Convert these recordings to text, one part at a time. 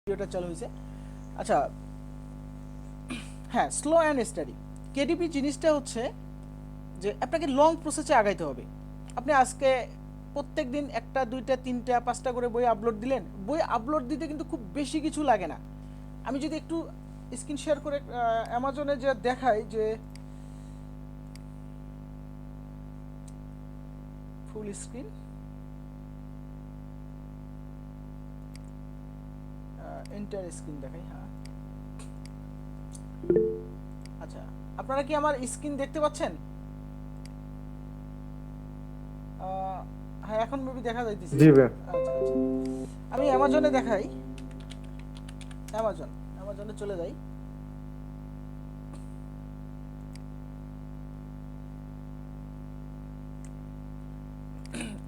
ভিডিওটা চালু হয়েছে। আচ্ছা, হ্যাঁ, স্লো অ্যান্ড স্টাডি কেডিপি জিনিসটা হচ্ছে যে আপনাকে লং প্রসেসে আগাইতে হবে। আপনি আজকে প্রত্যেক দিন একটা দুইটা তিনটা পাঁচটা করে বই আপলোড দিলেন, বই আপলোড দিতে কিন্তু খুব বেশি কিছু লাগে না। আমি যদি একটু স্ক্রিন শেয়ার করে অ্যামাজনে যে দেখাই যে ফুল স্ক্রিন, এন্টার স্ক্রিন দেখাই। হ্যাঁ, আচ্ছা, আপনারা কি আমার স্ক্রিন দেখতে পাচ্ছেন? হ্যাঁ, এখন মুভি দেখা যাইতেছে। জি ভাই। আচ্ছা আচ্ছা, আমি অ্যামাজনে দেখাই। অ্যামাজনে চলে যাই।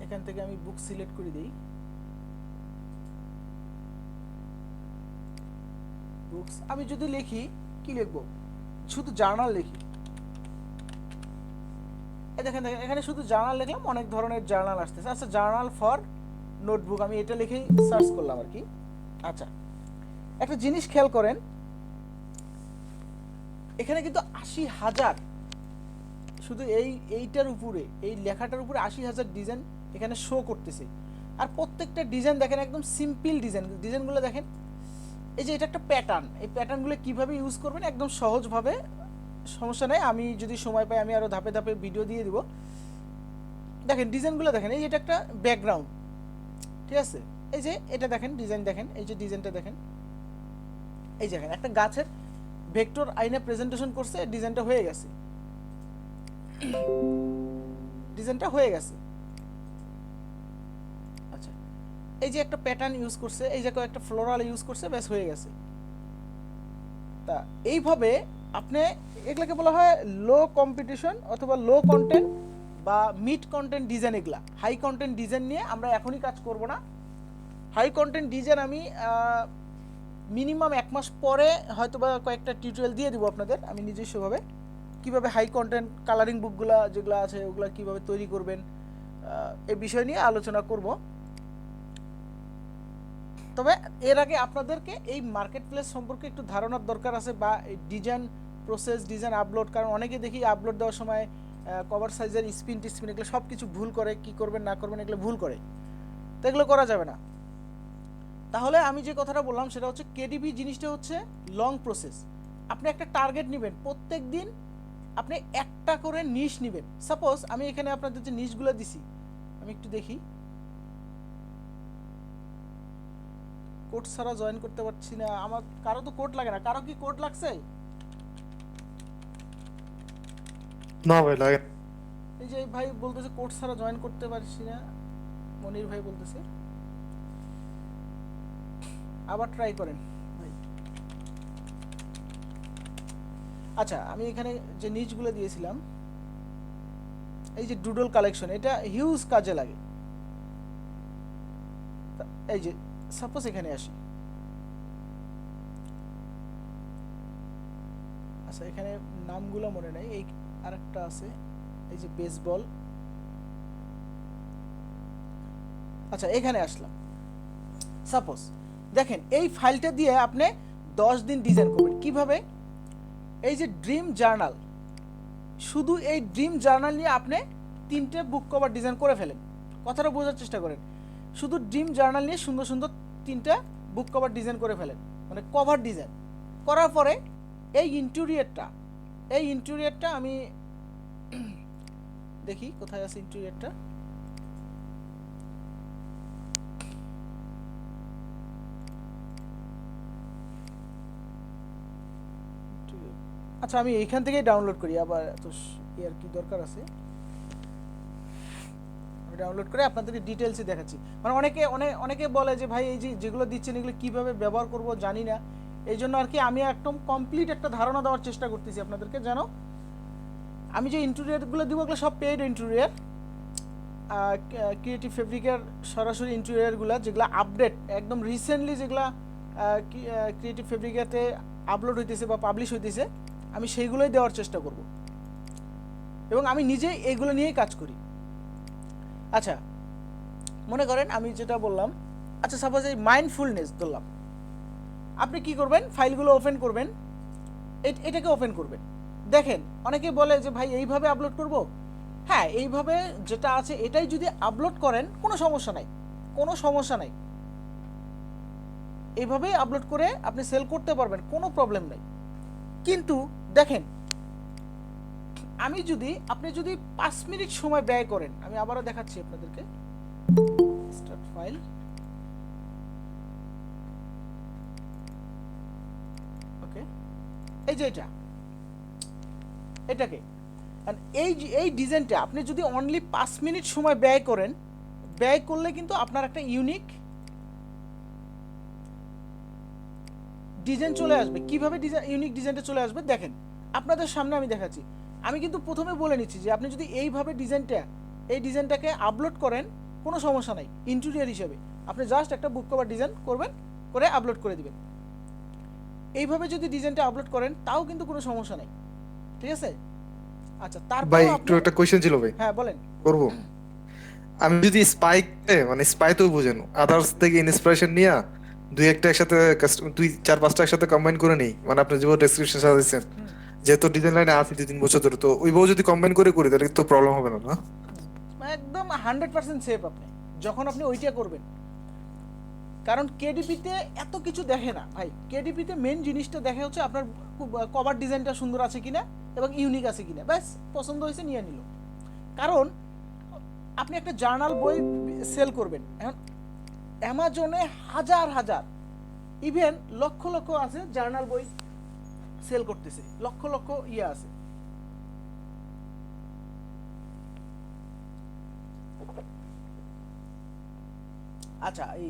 এখান থেকে আমি বুক সিলেক্ট করে দিই। বুকস আমি যদি লিখি, কি লিখবো? শুধু জার্নাল লিখি। এই দেখেন দেখেন, এখানে শুধু জার্নাল লিখলাম, অনেক ধরনের জার্নাল আসতেছে। আচ্ছা, জার্নাল ফর নোটবুক আমি এটা লিখেই সার্চ করলাম আর কি। আচ্ছা, একটা জিনিস খেয়াল করেন, এখানে কিন্তু ৮০,০০০, শুধু এইটার উপরে, এই লেখাটার উপরে ৮০,০০০ ডিজাইন এখানে শো করতেছে। আর প্রত্যেকটা ডিজাইন দেখেন একদম সিম্পল ডিজাইন। ডিজাইনগুলো দেখেন, এই যে এটা একটা প্যাটার্ন, এই প্যাটার্নগুলো কীভাবে ইউজ করবেন একদম সহজভাবে, সমস্যা নেই। আমি যদি সময় পাই আমি আরও ধাপে ধাপে ভিডিও দিয়ে দিব। দেখেন ডিজাইনগুলো দেখেন, এই যে এটা একটা ব্যাকগ্রাউন্ড, ঠিক আছে? এই যে এটা দেখেন ডিজাইন, দেখেন এই যে ডিজাইনটা দেখেন, এই যে দেখেন একটা গাছের ভেক্টর আইনে প্রেজেন্টেশন করছে, ডিজাইনটা হয়ে গেছে। ডিজাইনটা হয়ে গেছে। আচ্ছা, এই যে একটা প্যাটার্ন ইউজ করছে, এই যে একটা ফ্লোরাল ইউজ করছে, ব্যাস হয়ে গেছে। তা এইভাবে আপনি, এগুলোকে বলা হয় লো কম্পিটিশন অথবা লো কন্টেন্ট বা মিড কন্টেন্ট ডিজাইন। এগুলা হাই কন্টেন্ট ডিজাইন নিয়ে আমরা এখনই কাজ করব না। হাই কন্টেন্ট ডিজাইন আমি মিনিমাম ১ মাস পরে হয়তো বা কয়েকটা টিউটোরিয়াল দিয়ে দিব আপনাদের, আমি নিজস্বভাবে কীভাবে হাই কন্টেন্ট কালারিং বুকগুলো যেগুলো আছে ওগুলো কীভাবে তৈরি করবেন এই বিষয় নিয়ে আলোচনা করব। তবে এর আগে আপনাদেরকে এই মার্কেট প্লেস সম্পর্কে একটু ধারণার দরকার আছে, বা ডিজাইন প্রসেস, ডিজাইন আপলোড। কারণ অনেকে দেখি আপলোড দেওয়ার সময় কভার সাইজের স্পিন টিস্পিন এগুলো সব কিছু ভুল করে, কি করবেন না করবেন এগুলো ভুল করে, তো এগুলো করা যাবে না। তাহলে আমি যে কথাটা বললাম সেটা হচ্ছে কেডিপি জিনিসটা হচ্ছে লং প্রসেস। আপনি একটা টার্গেট নেবেন, প্রত্যেক দিন আপনি একটা করে নিশ নেবেন। সাপোজ আমি এখানে আপনাদের যে নিশগুলো দিছি, আমি একটু দেখি, কোড ছাড়া জয়েন করতে পারছি না। আমার কারো তো কোড লাগে না, কারো কি কোড লাগছে? না ভাই লাগে। এই যে ভাই বলতেছে কোড ছাড়া জয়েন করতে পারছি না, মনির ভাই বলতেছে। আবার ট্রাই করেন ভাই। আচ্ছা, আমি এখানে যে নিচগুলো দিয়েছিলাম, এই যে ডুডল কালেকশন, এটা হিউজ কাজে লাগে। এই যে সাপোজ এখানে আসি, আচ্ছা এখানে নামগুলো মনে নাই, এই আরেকটা আছে, এই যে বেসবল। আচ্ছা, এখানে আসলাম। সাপোজ দেখেন এই ফাইলটা দিয়ে আপনি 10 দিন ডিজাইন করবেন। কিভাবে? এই যে ড্রিম জার্নাল, শুধু এই ড্রিম জার্নাল নিয়ে আপনি 3টে বুক কভার ডিজাইন করে ফেলেন। কথাটা বোঝার চেষ্টা করেন। শুধু ড্রিম জার্নাল নিয়ে সুন্দর সুন্দর 3টা বুক কভার ডিজাইন করে ফেলেন, মানে কভার ডিজাইন করার পরে এই ইন্টেরিয়রটা আমি দেখি কোথায় আছে ইন্টেরিয়রটা। আচ্ছা, আমি এইখান থেকেই ডাউনলোড করি, আবার তো এর কি দরকার আছে, আমি ডাউনলোড করে আপনাদেরকে ডিটেলসে দেখাচ্ছি। মানে অনেকে বলে যে ভাই এই যে যেগুলো দিচ্ছেন এগুলো কীভাবে ব্যবহার করব জানি না, এই জন্য আর কি আমি একদম কমপ্লিট একটা ধারণা দেওয়ার চেষ্টা করতেছি আপনাদেরকে। যেন আমি যে ইন্টেরিয়রগুলো দিব ওগুলো সব পেইড ইন্টেরিয়র, ক্রিয়েটিভ ফেব্রিকের সরাসরি ইন্টেরিয়রগুলো যেগুলো আপডেট একদম রিসেন্টলি, যেগুলো ক্রিয়েটিভ ফেব্রিকেতে আপলোড হইতেছে বা পাবলিশ হইতেছে, আমি সেইগুলোই দেওয়ার চেষ্টা করব, এবং আমি নিজে এইগুলো নিয়েই কাজ করি। আচ্ছা, মনে করেন আমি যেটা বললাম, আচ্ছা সাপোজ এই মাইন্ডফুলনেস ধরলাম, আপনি কি করবেন, ফাইলগুলো ওপেন করবেন, এটাকে ওপেন করবেন। দেখেন অনেকে বলে যে ভাই এইভাবে আপলোড করব। হ্যাঁ, এইভাবে যেটা আছে এটাই যদি আপলোড করেন কোনো সমস্যা নাই, কোনো সমস্যা নাই, এইভাবেই আপলোড করে আপনি সেল করতে পারবেন, কোনো প্রবলেম নাই। কিন্তু দেখেন আপনি যদি 5 মিনিট সময় ব্যয় করেন, আমি আবারও দেখাচ্ছি আপনাদেরকে, স্টার্ট ফাইল, ওকে, এই যে এটাকে এই ডিজাইনটা আপনি যদি অনলি 5 মিনিট সময় ব্যয় করেন, ব্যয় করলে কিন্তু আপনার একটা ইউনিক ডিজাইন চলে আসবে। কিভাবে ইউনিক ডিজাইনটা চলে আসবে দেখেন, আপনাদের সামনে আমি দেখাচ্ছি। আমি কিন্তু প্রথমে বলে নিচ্ছি যে আপনি যদি এইভাবে এই ডিজাইনটাকে আপলোড করেন কোনো সমস্যা নাই, ইন্টেরিয়র হিসেবে আপনি জাস্ট একটা বুক কভার ডিজাইন করবেন, করে আপলোড করে দিবেন। এইভাবে যদি ডিজাইনটা আপলোড করেন তাও কিন্তু কোনো সমস্যা নাই, ঠিক আছে? আচ্ছা, তারপর ভাই একটু একটা কোশ্চেন ছিল ভাই, হ্যাঁ বলেন। করব। আমি যদি স্পাইকে মানে স্পাই তো বুঝেন, আদার্স থেকে ইন্সপিরেশন নিয়ে দুই একটা একসাথে দুই চার পাঁচটা একসাথে কম্বাইন করে নেই, মানে আপনি যেভাবে ডেসক্রিপশন সাজাইছেন, যেহেতু ডিজাইন লাইনে আছি 2-3 বছর ধরে, তো ওইভাবে যদি কম্বাইন করে করি তাহলে তো প্রবলেম হবে না, না? একদম 100% সেফ আপনি যখন আপনি ওইটা করবেন। কারণ কেডিপিতে এত কিছু দেখে না ভাই, কেডিপিতে মেন জিনিসটা দেখে হচ্ছে আপনার কভার ডিজাইনটা সুন্দর আছে কিনা এবং ইউনিক আছে কিনা, ব্যাস পছন্দ হয়েছে নিয়ে নিল। কারণ আপনি একটা জার্নাল বই সেল করবেন, এখন অ্যামাজনে হাজার হাজার ইভেন লক্ষ লক্ষ আছে জার্নাল বই সেল করতেছে, লক্ষ লক্ষ ইয়ে আছে। আচ্ছা, এই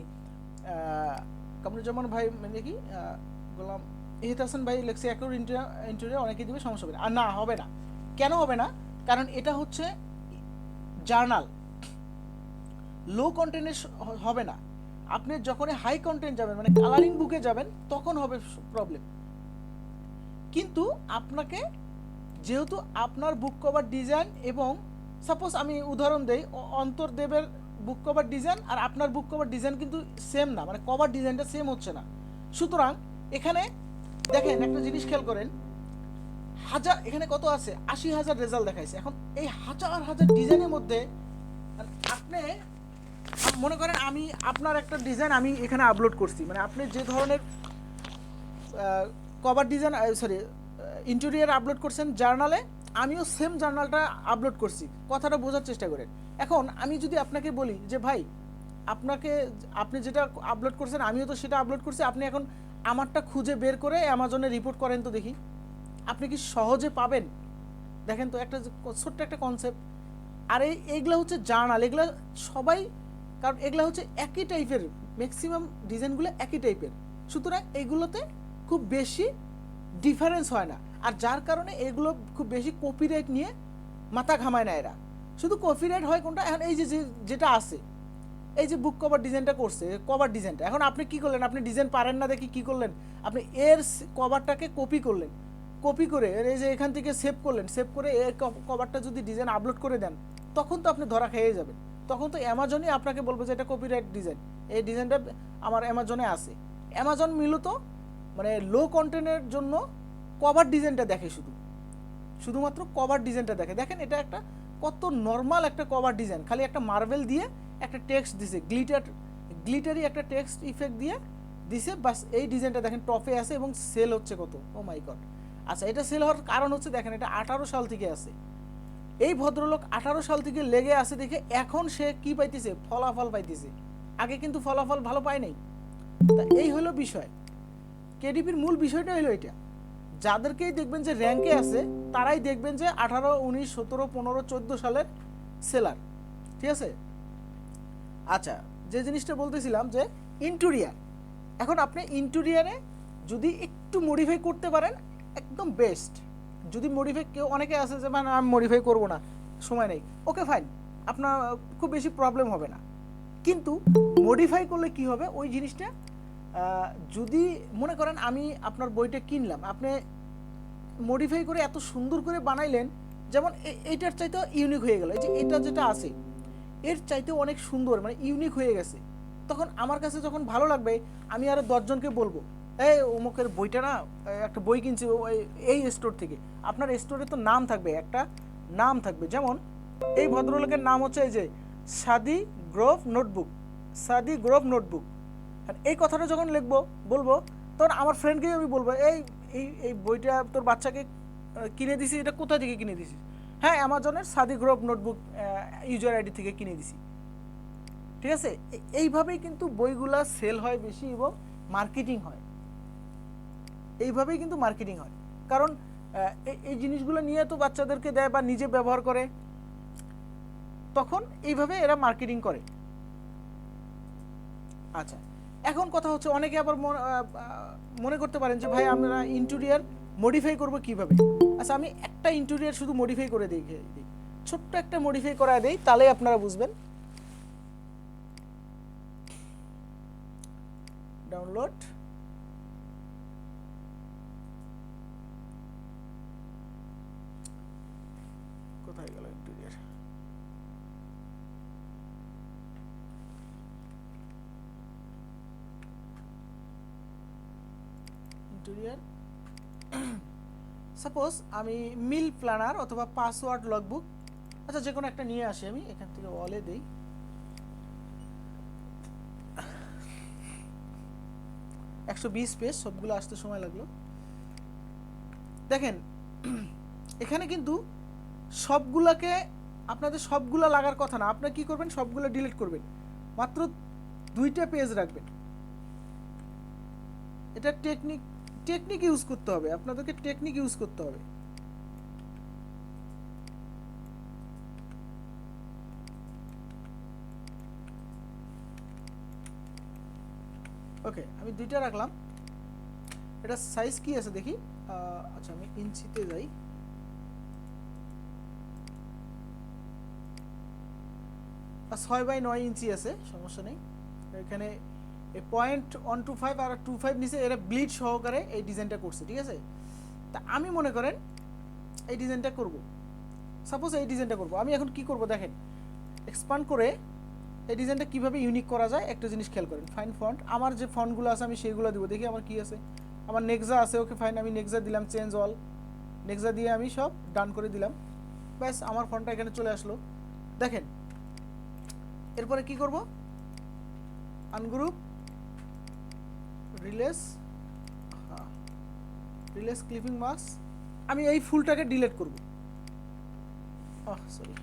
কামরুজ্জামান ভাই মানে কি গোলাম ইহিত হাসান ভাই লেখছে একর ইন্টারভিউ অনেকেই দিবে, সমস্যা হবে না। আর না, হবে না। কেন হবে না? কারণ এটা হচ্ছে জার্নাল, লো কন্টেন্টের হবে না। আপনি যখন হাই কন্টেন্ট যাবেন মানে কালারিং বুকে যাবেন তখন হবে প্রবলেম। কিন্তু আপনাকে যেহেতু আপনার বুক কভার ডিজাইন এবং সাপোজ আমি উদাহরণ দেই, অন্তর্দেবের বুক কভার ডিজাইন আর আপনার বুক কভার ডিজাইন কিন্তু সেম না, মানে কভার ডিজাইনটা সেম হচ্ছে না। সুতরাং এখানে দেখেন একটা জিনিস খেয়াল করেন, এখানে কত আছে, 80,000 রেজাল্ট দেখাইছে। এখন এই হাজার হাজার ডিজাইনের মধ্যে আপনি মনে করেন আমি আপনার একটা ডিজাইন আমি এখানে আপলোড করছি, মানে আপনি যে ধরনের কভার ডিজাইন ইন্টেরিয়র আপলোড করছেন জার্নালে, আমিও সেম জার্নালটা আপলোড করছি। কথাটা বোঝার চেষ্টা করেন। এখন আমি যদি আপনাকে বলি যে ভাই আপনি যেটা আপলোড করছেন আমিও তো সেটা আপলোড করছি, আপনি এখন আমারটা খুঁজে বের করে অ্যামাজনে রিপোর্ট করেন তো দেখি, আপনি কি সহজে পাবেন? দেখেন তো, একটা ছোট্ট একটা কনসেপ্ট। আর এইগুলো হচ্ছে জার্নাল, এগুলো সবাই, কারণ এগুলো হচ্ছে একই টাইপের, ম্যাক্সিমাম ডিজাইনগুলো একই টাইপের, সুতরাং এগুলোতে খুব বেশি ডিফারেন্স হয় না। আর যার কারণে এগুলো খুব বেশি কপিরাইট নিয়ে মাথা ঘামায় না এরা। শুধু কপিরাইট হয় কোনটা, এখন এই যে যেটা আছে, এই যে বুক কভার ডিজাইনটা করছে, কভার ডিজাইনটা, এখন আপনি কি করলেন, আপনি ডিজাইন পারেন না দেখি কি করলেন, আপনি এর কভারটাকে কপি করলেন, কপি করে এই যে এখান থেকে সেভ করলেন, সেভ করে এর কভারটা যদি ডিজাইন আপলোড করে দেন তখন তো আপনি ধরা খেয়ে যাবেন। তখন তো অ্যামাজনই আপনাকে বলবে যে এটা কপিরাইট ডিজাইন, এই ডিজাইনটা আমার অ্যামাজনে আছে। অ্যামাজন মূলত মানে লো কন্টেন্টের জন্য কভার ডিজাইনটা দেখে, শুধুমাত্র কভার ডিজাইনটা দেখে। দেখেন এটা একটা কত নর্মাল একটা কভার ডিজাইন, খালি একটা মার্বেল দিয়ে একটা টেক্সট দিছে, গ্লিটারি একটা টেক্সট ইফেক্ট দিয়ে দিছে, বাস এই ডিজাইনটা দেখেন টপে আছে এবং সেল হচ্ছে কত, ও মাই গড। আচ্ছা, এটা সেল হওয়ার কারণ হচ্ছে দেখেন এটা 18 সাল থেকে আছে, এই ভদ্রলোক 18 সাল থেকে লেগে আছে দেখে এখন সে কি পাইতেছে, ফলাফল পাইতেছে। আগে কিন্তু ফলাফল ভালো পায় নাই। তা এই হলো বিষয়, কেডিপির মূল বিষয়টা হলো এটা। যাদেরকেই দেখবেন যে র্যাঙ্কে আছে তারাই দেখবেন যে 18, 19, 17, 15, 14 সালের সেলার, ঠিক আছে? আচ্ছা, যে জিনিসটা বলতেছিলাম যে ইন্টেরিয়র, এখন আপনি ইন্টেরিয়রে যদি একটু মডিফাই করতে পারেন একদম বেস্ট। যদি মডিফাই, কেউ অনেকে আছে যে মানে আমি মডিফাই করবো না, সময় নেই, ওকে ফাইন, আপনার খুব বেশি প্রবলেম হবে না। কিন্তু মডিফাই করলে কি হবে, ওই জিনিসটা যদি মনে করেন আমি আপনার বইটা কিনলাম, আপনি মডিফাই করে এত সুন্দর করে বানাইলেন, যেমন এইটার চাইতেও ইউনিক হয়ে গেল, এই যে এটা যেটা আছে এর চাইতেও অনেক সুন্দর, মানে ইউনিক হয়ে গেছে, তখন আমার কাছে যখন ভালো লাগবে আমি আরও 10 জনকে বলবো এই অমুকের বইটা না, একটা বই কিনছি এই স্টোর থেকে। আপনার স্টোরে তো নাম থাকবে, একটা নাম থাকবে। যেমন এই ভদ্রলোকের নাম হচ্ছে এই যে সাদি গ্রোভ নোটবুক, সাদি গ্রোভ নোটবুক। আর এই কথাটা যখন লিখবো বলবো, তখন আমার ফ্রেন্ডকেই আমি বলবো, এই এই এই বইটা তোর বাচ্চাকে কিনে দিছি, এটা কোথা থেকে কিনে দিছিস? হ্যাঁ, অ্যামাজনের সাদি গ্রোভ নোটবুক ইউজার আইডি থেকে কিনে দিছি। ঠিক আছে, এইভাবেই কিন্তু বইগুলা সেল হয় বেশি এবং মার্কেটিং হয়। এইভাবেই কিন্তু মার্কেটিং হয়, কারণ এই জিনিসগুলো নিয়ে তো বাচ্চাদেরকে দেয় বা নিজে ব্যবহার করে, তখন এইভাবে এরা মার্কেটিং করে। আচ্ছা, এখন কথা হচ্ছে অনেকে আবার মনে করতে পারেন যে ভাই আমরা ইন্টেরিয়র মডিফাই করব কিভাবে। আচ্ছা, আমি একটা ইন্টেরিয়র শুধু মডিফাই করে দিই, ছোট্ট একটা মডিফাই করা দেই, তাহলে আপনারা বুঝবেন। ডাউনলোড, কোথায় গেল ইন্টেরিয়র? ইন্টেরিয়র সাপোজ আমি মিল প্ল্যানার অথবা পাসওয়ার্ড লগবুক, আচ্ছা যে কোনো একটা নিয়ে আসি, আমি এখান থেকে ওয়ালে দেই। 120 পেজ, সবগুলো আসতে সময় লাগলো। দেখেন এখানে কিন্তু সবগুলাকে, আপনাদের সবগুলা লাগার কথা না। আপনারা কি করবেন, সবগুলো ডিলিট করবেন, মাত্র 2টা পেজ রাখবেন। এটা টেকনিক ইউজ করতে হবে, আপনাদেরকে টেকনিক ইউজ করতে হবে। ওকে, আমি 2টা রাখলাম। এটা সাইজ কি আছে দেখি। আচ্ছা, আমি ইঞ্চিতে যাই। আর 6x9 ইঞ্চি আছে, সমস্যা নেই। এখানে এই 0.125 আর 25 নিচে এরা ব্লিড সহকারে এই ডিজাইনটা করছে, ঠিক আছে। তা আমি মনে করেন এই ডিজাইনটা করব, সাপোজ এই ডিজাইনটা করব। আমি এখন কি করব দেখেন, এক্সপান্ড করে এই ডিজাইনটা কিভাবে ইউনিক করা যায় একটা জিনিস খেয়াল করেন। ফাইন ফন্ট, আমার যে ফন্টগুলো আছে আমি সেইগুলো দিব। দেখি আমার কি আছে, আমার নেক্সা আছে। ওকে ফাইন, আমি নেক্সা দিলাম, চেঞ্জ অল, নেক্সা দিয়ে আমি সব ডান করে দিলাম। ব্যাস, আমার ফন্টটা এখানে চলে আসলো। দেখেন এরপরে কি করব, আনগ্রুপ, রিলেস, রিলেস ক্লিপিং মাস্ক, আমি এই ফুলটাকে ডিলিট করব। সরি,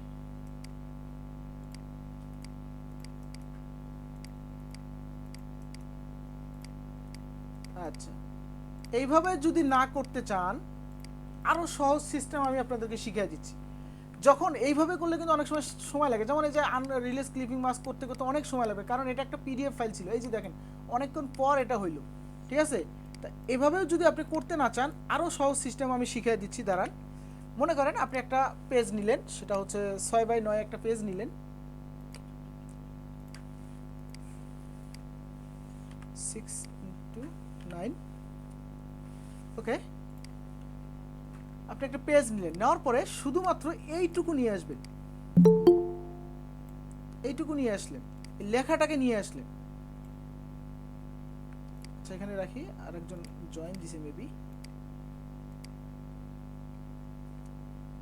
আচ্ছা এইভাবে যদি না করতে চান, আরো সহজ সিস্টেম আমি আপনাদেরকে শিখিয়ে দিচ্ছি। যখন এইভাবে করলে কিন্তু অনেক সময় লাগে, যেমন এই যে রিলিজ ক্লিপিং মাস্ক করতে করতে অনেক সময় লাগবে, কারণ এটা একটা পিডিএফ ফাইল ছিল। এই যে দেখেন অনেকক্ষণ পর এটা হইলো, ঠিক আছে। তা এভাবেও যদি আপনি করতে না চান, আরও সহজ সিস্টেম আমি শিখিয়ে দিচ্ছি। দাঁড়ান, মনে করেন আপনি একটা পেজ নিলেন, সেটা হচ্ছে 6x9 একটা পেজ নিলেন, 6x9, ওকে। আপনি একটা পেজ নিলেন, নেওয়ার পরে শুধুমাত্র এইটুকু নিয়ে আসবেন, এইটুকু নিয়ে আসলেন, লেখাটাকে নিয়ে আসলেন। সেখানে রাখি, আরেকজন জয়েন দিছে মেবি,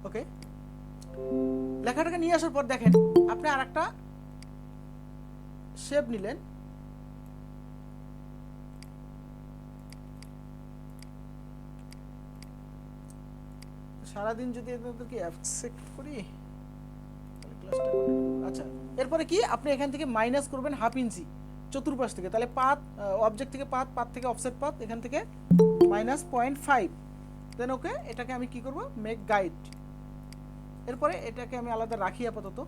ওকে। লেখাটাকে নিয়ে আসার পর দেখেন আপনি আরেকটা শেপ নিলেন, সারাদিন যদি এদেরকে অ্যাকসেপ্ট করি, আচ্ছা এরপরে কি আপনি এখান থেকে মাইনাস করবেন 1/2 ইঞ্চি চতুর্পাশ থেকে, তাহলে পাথ অবজেক্ট থেকে পাথ থেকে অফসেট পাথ, এখান থেকে -0.5, দেন ওকে। এটাকে আমি কি করব, মেক গাইড। এরপরে এটাকে আমি আলাদা রাখি আপাতত।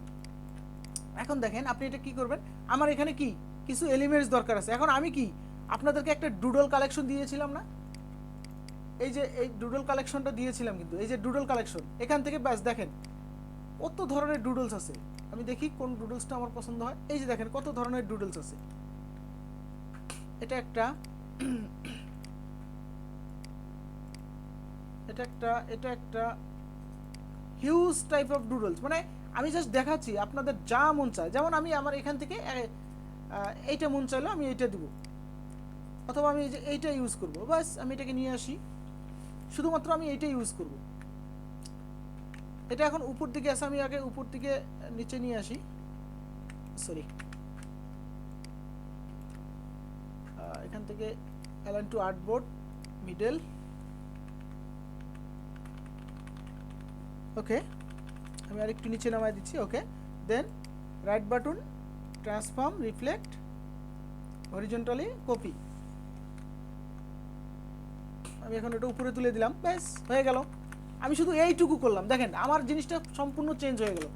এখন দেখেন আপনি এটা কি করবেন, আমার এখানে কি কিছু এলিমেন্টস দরকার আছে। এখন আমি কি আপনাদেরকে একটা ডুডল কালেকশন দিয়েছিলাম না, এই যে এই ডুডল কালেকশনটা দিয়েছিলাম, কিন্তু এই যে ডুডল কালেকশন, এখান থেকে ব্যাস দেখেন কত ধরনের ডুডলস আছে। আমি দেখি কোন ডুডলসটা আমার পছন্দ হয়। এই যে দেখেন কত ধরনের ডুডলস আছে। এটা একটা, এটা একটা হিউজ টাইপ অফ ডুডলস। মানে আমি জাস্ট দেখাচ্ছি, আপনাদের যা মন চায়। যেমন আমি আমার এখান থেকে এইটা মন চাইলো আমি এইটা দিব, অথবা আমি এই যে এইটা ইউজ করব, বাস আমি এটাকে নিয়ে আসি, শুধুমাত্র আমি এইটা ইউজ করব। এটা এখন উপর দিকে আছে, আমি আগে উপর দিকে নিচে নিয়ে আসি, সরি এখান থেকে align to artboard middle, okay আমি আরেকটু নিচে নামাই দিচ্ছি, okay then right button transform reflect horizontally copy, আমি এখন এটা উপরে তুলে দিলাম, ব্যাস হয়ে গেল। আমি শুধু এইটুকু করলাম, দেখেন আমার জিনিসটা সম্পূর্ণ চেঞ্জ হয়ে গেল।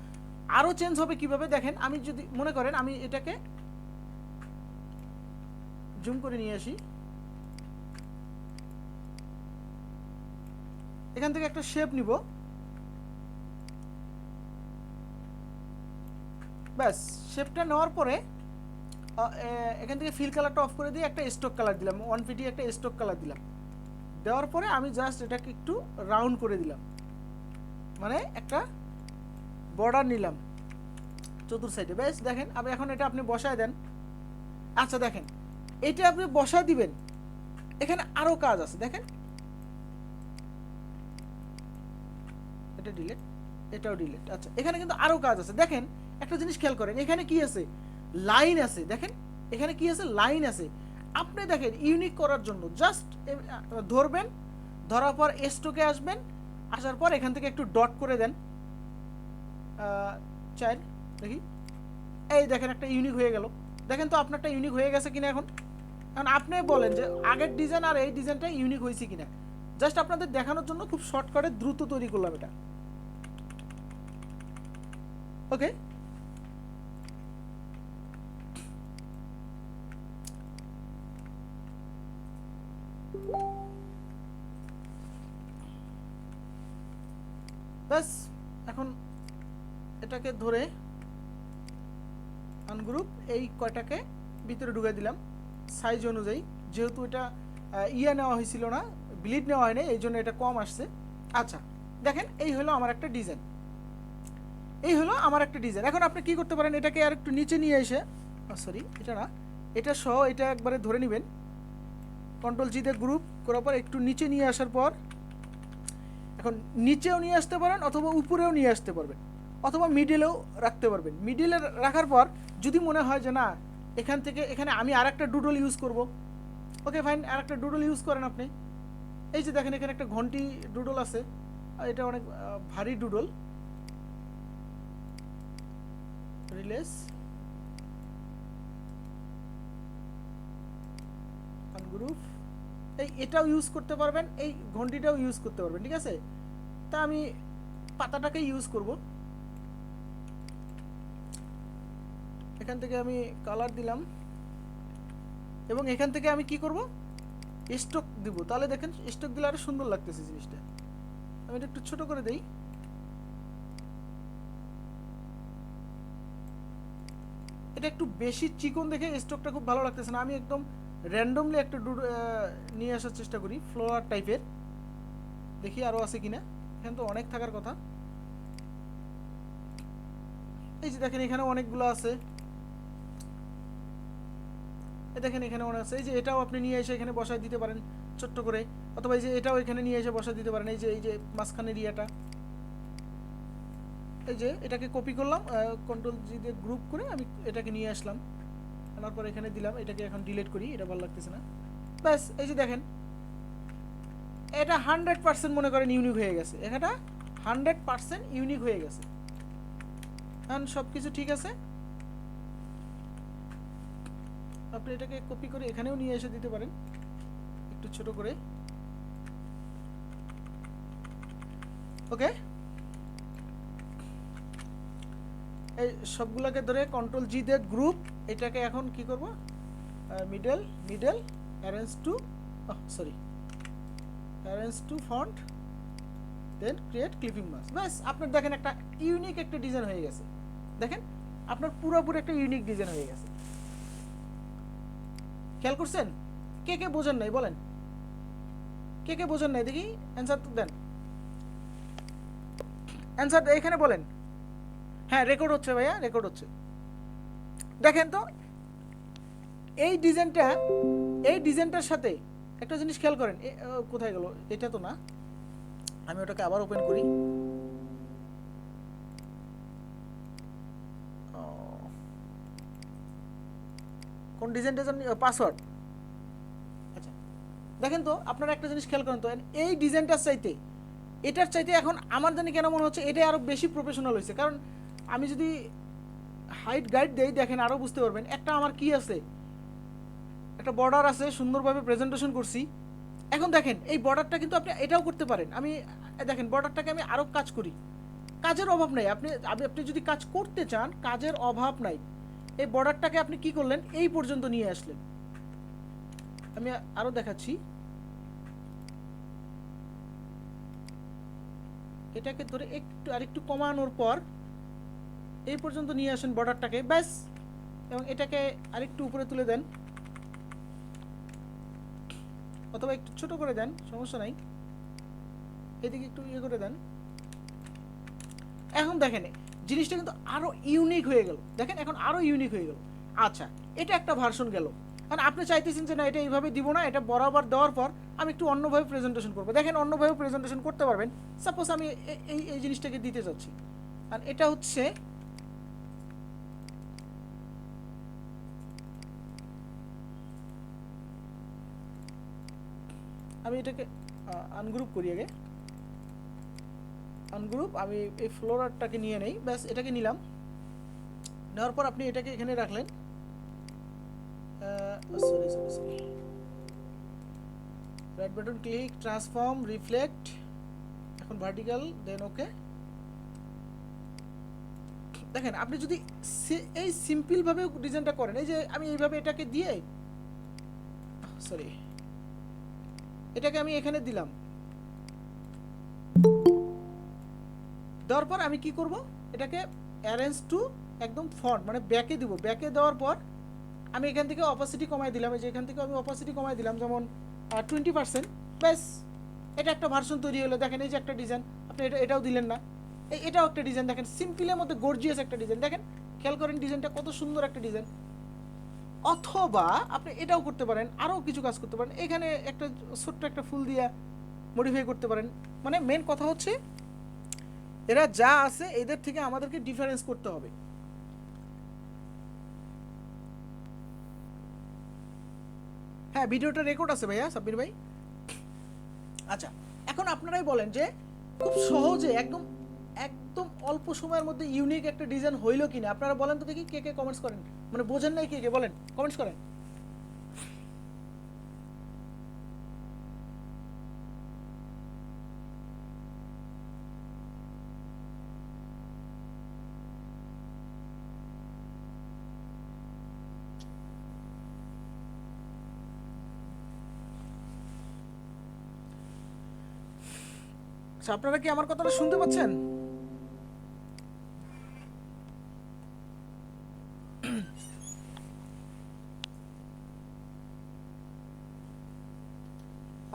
আরও চেঞ্জ হবে কিভাবে দেখেন, আমি যদি মনে করেন আমি এটাকে জুম করে নিয়ে আসি, এখান থেকে একটা শেপ নিব, ব্যাস শেপটা নেওয়ার পরে এখান থেকে ফিল কালারটা অফ করে দিয়ে একটা স্টক কালার দিলাম, 150 একটা স্টক কালার দিলাম, দেওয়ার পরে আমি জাস্ট এটাকে একটু রাউন্ড করে দিলাম, মানে একটা বর্ডার নিলাম চতুর সাইডে, ব্যাস দেখেন। আপনি এখন এটা আপনি বসায় দেন, আচ্ছা দেখেন এটা আপনি বসায় দিবেন, এখানে আরো কাজ আছে দেখেন, এটা ডিলিট, এটাও ডিলিট, আচ্ছা এখানে কিন্তু আরো কাজ আছে দেখেন। একটা জিনিস খেয়াল করেন, এখানে কি আছে, লাইন আছে দেখেন, এখানে কি আছে, লাইন আছে। আপনি দেখেন ইউনিক করার জন্য জাস্ট ধরবেন, ধরার পর স্ট্রোকে আসবেন, আসার পর এখান থেকে একটু ডট করে দেন, চাইল্ড দেখি, এই দেখেন একটা ইউনিক হয়ে গেল। দেখেন তো আপনারটা ইউনিক হয়ে গেছে কিনা। এখন এখন আপনি বলেন যে আগের ডিজাইন আর এই ডিজাইনটা ইউনিক হয়েছে কিনা, জাস্ট আপনাদের দেখানোর জন্য খুব শর্টকাটে দ্রুত তৈরি করলাম এটা, ওকে। বাস এখন এটাকে ধরে আনগ্রুপ এই কয়টাকে ভিতরে ঢুকে দিলাম সাইজ অনুযায়ী, যেহেতু এটা ইয়া নেওয়া হয়েছিল না, ব্লিড নেওয়া হয়নি, এই জন্য এটা কম আসছে। আচ্ছা দেখেন এই হলো আমার একটা ডিজাইন, এই হলো আমার একটা ডিজাইন। এখন আপনি কি করতে পারেন, এটাকে আর একটু নিচে নিয়ে এসে, সরি এটা না, এটা সহ এটা একবারে ধরে নেবেন, কন্ট্রোল জি দিয়ে গ্রুপ করার পর একটু নিচে নিয়ে আসার পর, এখন নিচেও নিয়ে আসতে পারেন অথবা উপরেও নিয়ে আসতে পারবেন, অথবা মিডিলেও রাখতে পারবেন। মিডিলে রাখার পর যদি মনে হয় যে না এখান থেকে এখানে আমি আর একটা ডুডল ইউজ করব, ওকে ফাইন, আর একটা ডুডল ইউজ করেন আপনি। এই যে দেখেন এখানে একটা ঘন্টি ডুডল আছে, এটা অনেক ভারী ডুডল, রিলেস আনগ্রুপ, এই এটাও ইউজ করতে পারবেন, এই ঘন্টিটাও ইউজ করতে পারবেন, ঠিক আছে। তা আমি পাতাটাকে ইউজ করব, এখান থেকে আমি কালার দিলাম এবং এখান থেকে আমি কি করব, স্টক দিব, তাহলে দেখেন স্টক দিলে আরো সুন্দর লাগতেছে জিনিসটা। আমি এটা একটু ছোট করে দেই, এটা একটু বেশি চিকন দেখে স্টকটা খুব ভালো লাগতেছে না, আমি একদম র্যান্ডমলি একটা নিয়ে আসার চেষ্টা করি ফ্লোয়ার টাইপের, দেখি আরো আছে কিনা, এখানে তো অনেক থাকার কথা। এই যে দেখেন এখানে অনেকগুলো আছে, দেখেন এখানে অনেক আছে, এই যে এটাও আপনি নিয়ে এসে এখানে বসায় দিতে পারেন ছোট্ট করে, অথবা এই যে এটাও এখানে নিয়ে এসে বসায় দিতে পারেন, এই যে মাঝখানের ইয়েটা, এই যে এটাকে কপি করলাম, কন্ট্রোল জি দিয়ে গ্রুপ করে আমি এটাকে নিয়ে আসলাম, আনার পর এখানে দিলাম, এটাকে এখন ডিলিট করি, এটা ভালো লাগতেছে না, ব্যাস। এই যে দেখেন এটা 100% মনে করেন ইউনিক হয়ে গেছে, এটা 100% ইউনিক হয়ে গেছে, এখন সব কিছু ঠিক আছে। আপনি এটাকে কপি করে এখানেও নিয়ে এসে দিতে পারেন একটু ছোট করে, ওকে। এই সবগুলোকে ধরে কন্ট্রোল জি দিয়ে গ্রুপ, এটাকে এখন কি করব, middle arrange to, sorry arrange to font, then create clipping mask, ব্যাস আপনার দেখেন একটা ইউনিক একটা ডিজাইন হয়ে গেছে। দেখেন আপনার পুরোপুরি একটা ইউনিক ডিজাইন হয়ে গেছে, খেয়াল করছেন? কে কে বোঝেন নাই বলেন, কে কে বোঝেন নাই দেখি অ্যান্সার দেন, অ্যান্সার এখানে বলেন। হ্যাঁ রেকর্ড হচ্ছে ভাইয়া, রেকর্ড হচ্ছে। দেখেন তো এই ডিজাইনটা এই ডিজাইনটার সাথে একটা জিনিস খেয়াল করেন, কোথায় গেল, এটা তো না, আমি ওটাকে আবার ওপেন করি। কোন ডিজাইনটা জানি, পাসওয়ার্ড। আচ্ছা দেখেন তো, আপনারা একটা জিনিস খেয়াল করেন তো, এই ডিজাইনটার চাইতে এটার চাইতে এখন আমার জানি কেন মনে হচ্ছে এটাই আরও বেশি প্রফেশনাল হয়েছে। কারণ আমি যদি হাইট গাইড দেই, দেখেন আরও বুঝতে পারবেন। একটা আমার কি আছে, একটা বর্ডার আছে, সুন্দরভাবে প্রেজেন্টেশন করছি। এখন দেখেন এই বর্ডারটা কিন্তু আপনি এটাও করতে পারেন। আমি দেখেন বর্ডারটাকে আমি আরও কাজ করি, কাজের অভাব নাই। আপনি যদি কাজ করতে চান, কাজের অভাব নাই। এই বর্ডারটাকে আপনি কি করলেন, এই পর্যন্ত নিয়ে আসলেন। আমি আরও দেখাচ্ছি, এটাকে ধরে একটু আরেকটু কমানোর পর এই পর্যন্ত নিয়ে আসেন বর্ডারটাকে, ব্যাস। এবং এটাকে আরেকটু উপরে তুলে দেন, অথবা একটু ছোট করে দেন, সমস্যা নাই। এদিকে একটু ইয়ে করে দেন। এখন দেখেন জিনিসটা কিন্তু আরো ইউনিক হয়ে গেল। দেখেন এখন আরো ইউনিক হয়ে গেল। আচ্ছা, এটা একটা ভার্সন গেল। কারণ আপনি চাইতেছেন যে না, এটা এইভাবে দিব না, এটা বরাবর দেওয়ার পর আমি একটু অন্যভাবে প্রেজেন্টেশন করবো। দেখেন অন্যভাবে প্রেজেন্টেশন করতে পারবেন। সাপোজ আমি এই জিনিসটাকে দিতে যাচ্ছি, আর এটা হচ্ছে আমি এটাকে আনগ্রুপ করি আগে। আনগ্রুপ, আমি এই ফ্লোরারটাকে নিয়ে নেই, ব্যাস এটাকে নিলাম। নেওয়ার পর আপনি এটাকে এখানে রাখলেন। Sorry sorry sorry, right button click, transform, reflect, এখন ভার্টিক্যাল, দেন ওকে। দেখেন আপনি যদি এই সিম্পলভাবে ডিজাইনটা করেন, এই যে আমি এইভাবে এটাকে দিয়ে, সরি, এটাকে আমি এখানে দিলাম। দেওয়ার পর আমি কি করব, এটাকে অ্যারেঞ্জ টু একদম ফন্ট মানে ব্যাকে দিব। ব্যাকে দেওয়ার পর আমি এখান থেকে অপাসিটি কমাই দিলাম। এই যে এখান থেকে আমি অপাসিটি কমাই দিলাম, যেমন 20%। ব্যাস, এটা একটা ভার্সন তৈরি হলো। দেখেন এই যে একটা ডিজাইন, আপনি এটাও দিলেন না, এটাও একটা ডিজাইন। দেখেন সিম্পলের মধ্যে গর্জিয়াস একটা ডিজাইন। দেখেন খেয়াল করেন ডিজাইনটা কত সুন্দর একটা ডিজাইন। অথবা আপনি এটাও করতে পারেন, আরও কিছু কাজ করতে পারেন। এখানে একটা ছোট্ট একটা ফুল দিয়ে মডিফাই করতে পারেন। মানে মেন কথা হচ্ছে এরা যা আছে এদের থেকে আমাদেরকে ডিফারেন্স করতে হবে। হ্যাঁ, ভিডিওটা রেকর্ড আছে ভাইয়া, সাব্বির ভাই। আচ্ছা, এখন আপনারাই বলেন যে খুব সহজে একদম একদম অল্প সময়ের মধ্যে ইউনিক একটা ডিজাইন হইলো কিনা। আপনারা বলেন তো দেখি, কে কে কমেন্টস করেন, মানে বোঝেন নাই কে কে, বলেন, কমেন্টস করেন। আচ্ছা, আপনারা কি আমার কথাটা শুনতে পাচ্ছেন?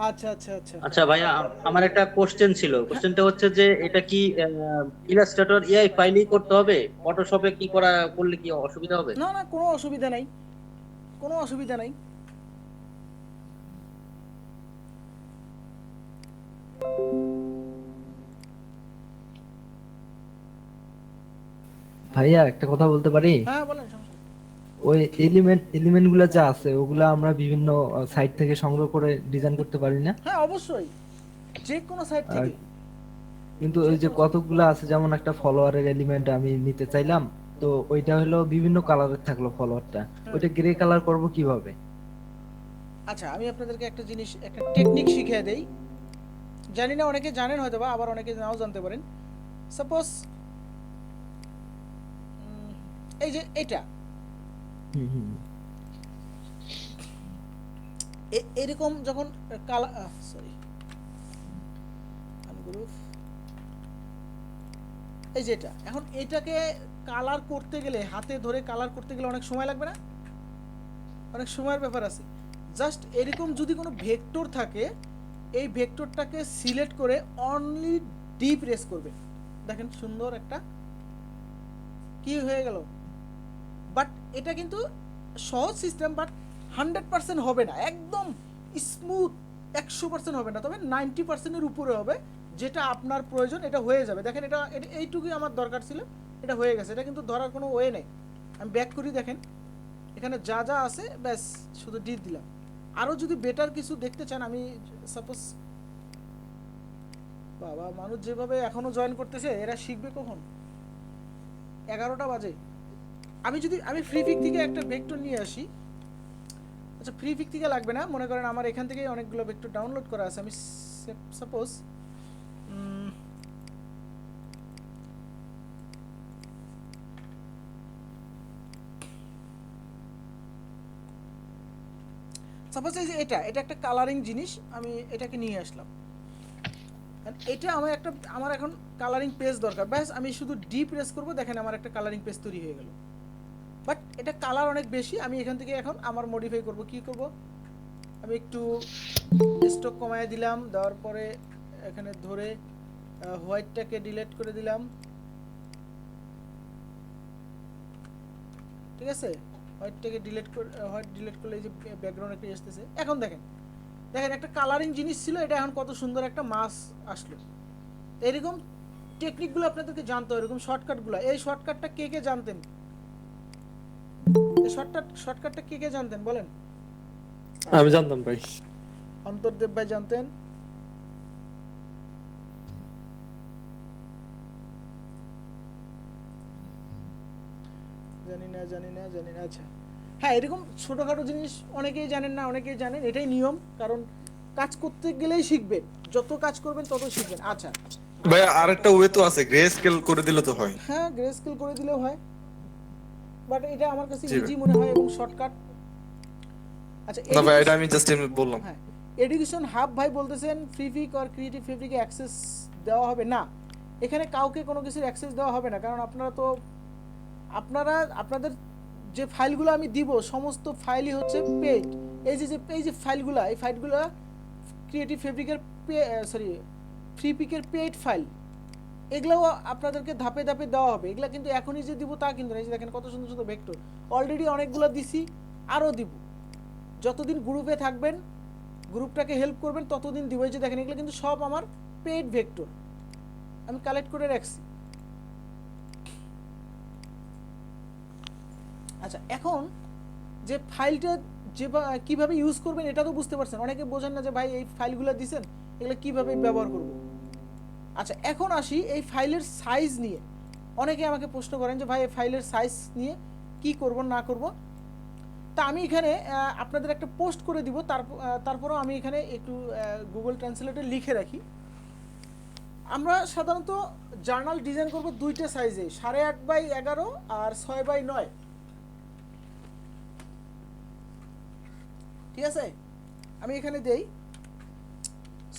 আচ্ছা আচ্ছা আচ্ছা আচ্ছা ভাইয়া, আমার একটা কোশ্চেন ছিল। কোশ্চেনটা হচ্ছে যে এটা কি ইলাস্ট্রেটর এআই ফাইলই করতে হবে? ফটোশপে কি করলে কি অসুবিধা হবে? না না, কোনো অসুবিধা নাই, কোনো অসুবিধা নাই। ভাইয়া একটা কথা বলতে পারি? হ্যাঁ বলেন, সমস্যা নেই। ওই এলিমেন্ট গুলা যা আছে ওগুলা আমরা বিভিন্ন সাইট থেকে সংগ্রহ করে ডিজাইন করতে পারি না? হ্যাঁ অবশ্যই, যে কোনো সাইট আর থেকে। কিন্তু যে ওই যে কোনো কতগুলা আছে, যেমন একটা ফলোয়ারের এলিমেন্ট আমি নিতে চাইলাম, তো ওইটা হলো বিভিন্ন কালারের থাকলো ফলোয়ারটা, ওইটা গ্রে কালার করব কিভাবে? আচ্ছা, আমি আপনাদেরকে একটা জিনিস, একটা টেকনিক শিখিয়ে দেই। জানি না অনেকে জানেন হয়তো বা, আবার অনেকে নাও জানতে পারেন। সাপোজ এই যে এটা হুম হুম এরকম যখন কালার, সরি, আনগ্রুপ, এই যে এটা, এখন এটাকে কালার করতে গেলে, হাতে ধরে কালার করতে গেলে অনেক সময় লাগবে না? অনেক সময়ের ব্যাপার আছে। জাস্ট এরকম যদি কোনো ভেক্টর থাকে, এই ভেক্টরটাকে সিলেক্ট করে অনলি ডি প্রেস করবে। দেখেন সুন্দর একটা কি হয়ে গেল। বাট এটা কিন্তু সহজ সিস্টেম, বাট 100% হবে না, একদম স্মুথ 100% হবে না, তবে 90%-এর উপরে হবে, যেটা আপনার প্রয়োজন এটা হয়ে যাবে। দেখেন এটা এইটুকুই আমার দরকার ছিল, এটা হয়ে গেছে, এটা কিন্তু ধরার কোনো ওয়ে নেই। আমি ব্যাক করি, দেখেন এখানে যা যা আছে ব্যাস শুধু ডি দিলাম। আরও যদি বেটার কিছু দেখতে চান, আমি সাপোজ, বাবা মানুষ যেভাবে এখনো জয়েন করতেছে, এরা শিখবে কখন? 11টা বাজে। আমি ফ্রি পিক থেকে একটা ভেক্টর নিয়ে আসি। আচ্ছা, ফ্রি পিক থেকে লাগবে না, মনে করেন আমার এখান থেকেই অনেকগুলো ভেক্টর ডাউনলোড করা আছে। আমি সাপোজ এই যে এটা একটা কালারিং জিনিস, আমি এটাকে নিয়ে আসলাম। এটা আমার এখন কালারিং পেজ দরকার, ব্যাস আমি শুধু ডি প্রেস করব, দেখেন আমার একটা কালারিং পেজ তৈরি হয়ে গেল। বাট এটা কালার অনেক বেশি, আমি এখান থেকে এখন আমার মডিফাই করব। কি করব, আমি একটু স্ট্রোক কমায় দিলাম, দেওয়ার পরে এখানে ধরে হোয়াইটটাকে ডিলিট করে দিলাম, ঠিক আছে? হোয়াইট ডিলিট করলে এই যে ব্যাকগ্রাউন্ড একটা আসতেছে। এখন দেখেন একটা কালারিং জিনিস ছিল, এটা এখন কত সুন্দর একটা মাস আসলো। এরকম টেকনিকগুলো আপনাদেরকে জানতে হবে, এরকম শর্টকাটগুলো। এই শর্টকাটটা কে জানতেন? এই শর্টকাটটা কে জানতেন বলেন? আমি জানতাম ভাই। অন্তর্দেব ভাই জানতেন। জানি না। আচ্ছা হ্যাঁ, এরকম ছোটখাটো জিনিস অনেকেই জানেন না, অনেকেই জানেন, এটাই নিয়ম। কারণ কাজ করতে গেলেই শিখবেন, যত কাজ করবেন তত শিখবেন। আচ্ছা ভাই আরেকটা ওয়ে তো আছে, গ্রে স্কেল করে দিলে তো হয়। হ্যাঁ, গ্রে স্কেল করে দিলেও হয়, বাট এটা আমার কাছে জি ভাই। ইজি মনে হয় এবং শর্টকাট। আচ্ছা না ভাই, এটা আমি জাস্ট এমনি বললাম। হ্যাঁ, এডুকেশন হাব ভাই বলতেছেন ফ্রি পিক আর ক্রিয়েটিভ ফেব্রিকে অ্যাক্সেস দেওয়া হবে না। এখানে কাউকে কোনো কিছুর অ্যাক্সেস দেওয়া হবে না, কারণ আপনাদের যে ফাইলগুলো আমি দিব, সমস্ত ফাইলই হচ্ছে পেইড। এই যে ফাইলগুলো, এই ফাইলগুলো ক্রিয়েটিভ ফেব্রিকের ফ্রি পিকের পেইড ফাইল। এগুলোও আপনাদেরকে ধাপে ধাপে দেওয়া হবে। এগুলো কিন্তু এখনই যে দিব তা কিন্তু না। এই যে দেখেন কত সুন্দর সুন্দর ভেক্টর, অলরেডি অনেকগুলো দিছি, আরও দিব। যতদিন গ্রুপে থাকবেন, গ্রুপটাকে হেল্প করবেন, ততদিন দিব। এই যে দেখেন এগুলো কিন্তু সব আমার পেইড ভেক্টর, আমি কালেক্ট করে রাখছি। আচ্ছা, এখন যে ফাইলটা কিভাবে ইউজ করবেন এটা তো বুঝতে পারছেন। অনেকে বোঝেন না যে ভাই এই ফাইলগুলো দিছেন, এগুলো কিভাবে ব্যবহার করব। আচ্ছা, এখন আসি এই ফাইলের সাইজ নিয়ে। অনেকে আমাকে প্রশ্ন করেন যে ভাই এই ফাইলের সাইজ নিয়ে কি করব না করব। তা আমি এখানে আপনাদের একটা পোস্ট করে দিব, তারপরেও আমি এখানে একটু গুগল ট্রান্সলেটে লিখে রাখি। আমরা সাধারণত জার্নাল ডিজাইন করব দুইটা সাইজে, 8.5x11 আর 6x9। ঠিক আছে, আমি এখানে দেই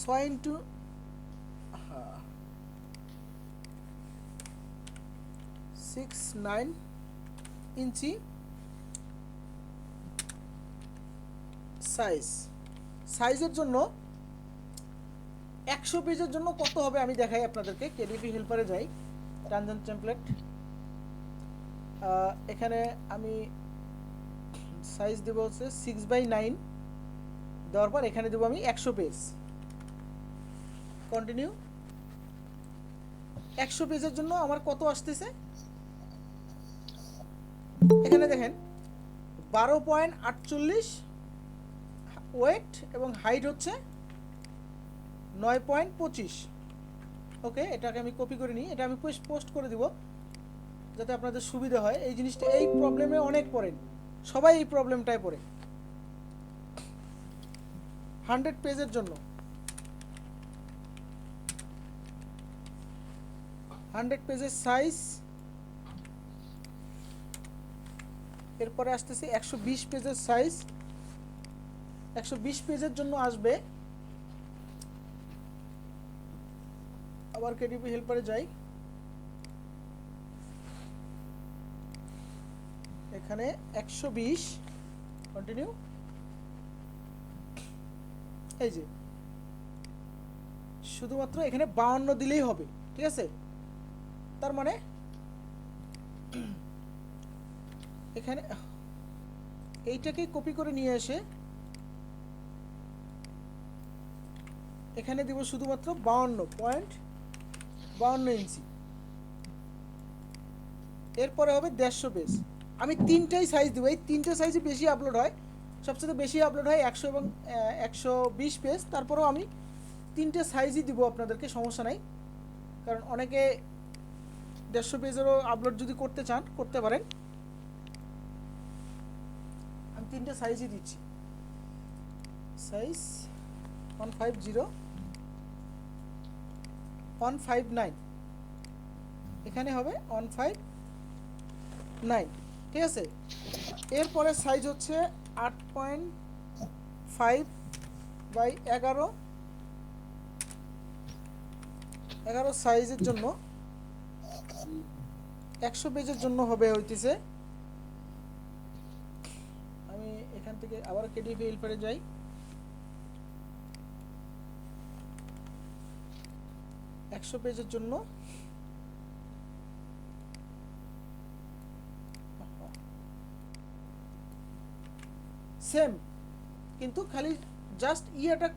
6x9 ইঞ্চি সাইজের জন্য 100 পেজের জন্য কত হবে আমি দেখাই আপনাদেরকে। কেডিপি হেল্পারে যাই, টানজেন্ট টেমপ্লেট, এখানে আমি সাইজ দেব হচ্ছে 6x9, দেওয়ার পর এখানে দেবো আমি 100 পেজ। কন্টিনিউ। 100 পেজের জন্য আমার কত আসতেছে এখানে দেখেন, 12.48 ওয়েট এবং হাইট হচ্ছে 9.25। ওকে, এটাকে আমি কপি করে নিই, এটা আমি পোস্ট করে দিব যাতে আপনাদের সুবিধা হয়। এই জিনিসটা, এই প্রবলেমে অনেক পড়েন, সবাই এই প্রবলেমটায় পড়ে। 100 পেজের জন্য 100 পেজের সাইজ। এরপরে আসতেছে 120 পেজের সাইজ। 120 পেজের জন্য আসবে, আবার কেডিপি হেল্পারে যাই, এখানে 120, কন্টিনিউ। এই যে শুধুমাত্র এখানে 52 দিলেই হবে, ঠিক আছে? তার মানে এখানে এইটাকে কপি করে নিয়ে এসে এখানে দিব শুধুমাত্র 52.52 ইঞ্চি। এরপরে হবে 150 পেজ। আমি তিনটাই সাইজ দিব, এই তিনটে সাইজই বেশি আপলোড হয়, সবচেয়ে বেশি আপলোড হয় 100 এবং 120 পেজ। তারপরেও আমি তিনটে সাইজই দিব আপনাদেরকে, সমস্যা নাই, কারণ অনেকে 150 পেজেরও আপলোড যদি করতে চান করতে পারেন। আমি তিনটে সাইজই দিচ্ছি, সাইজ 150, 159, এখানে হবে 159, ঠিক আছে। এরপরে সাইজ হচ্ছে 8.5 বাই 11 সাইজের জন্য 100 পেজের জন্য হবে হইতেছে, আমি এখান থেকে আবার কেডিএফ হেল্পারে যাই, 100 পেজের জন্য সেম, কিন্তু খালি জাস্ট ইয়েটা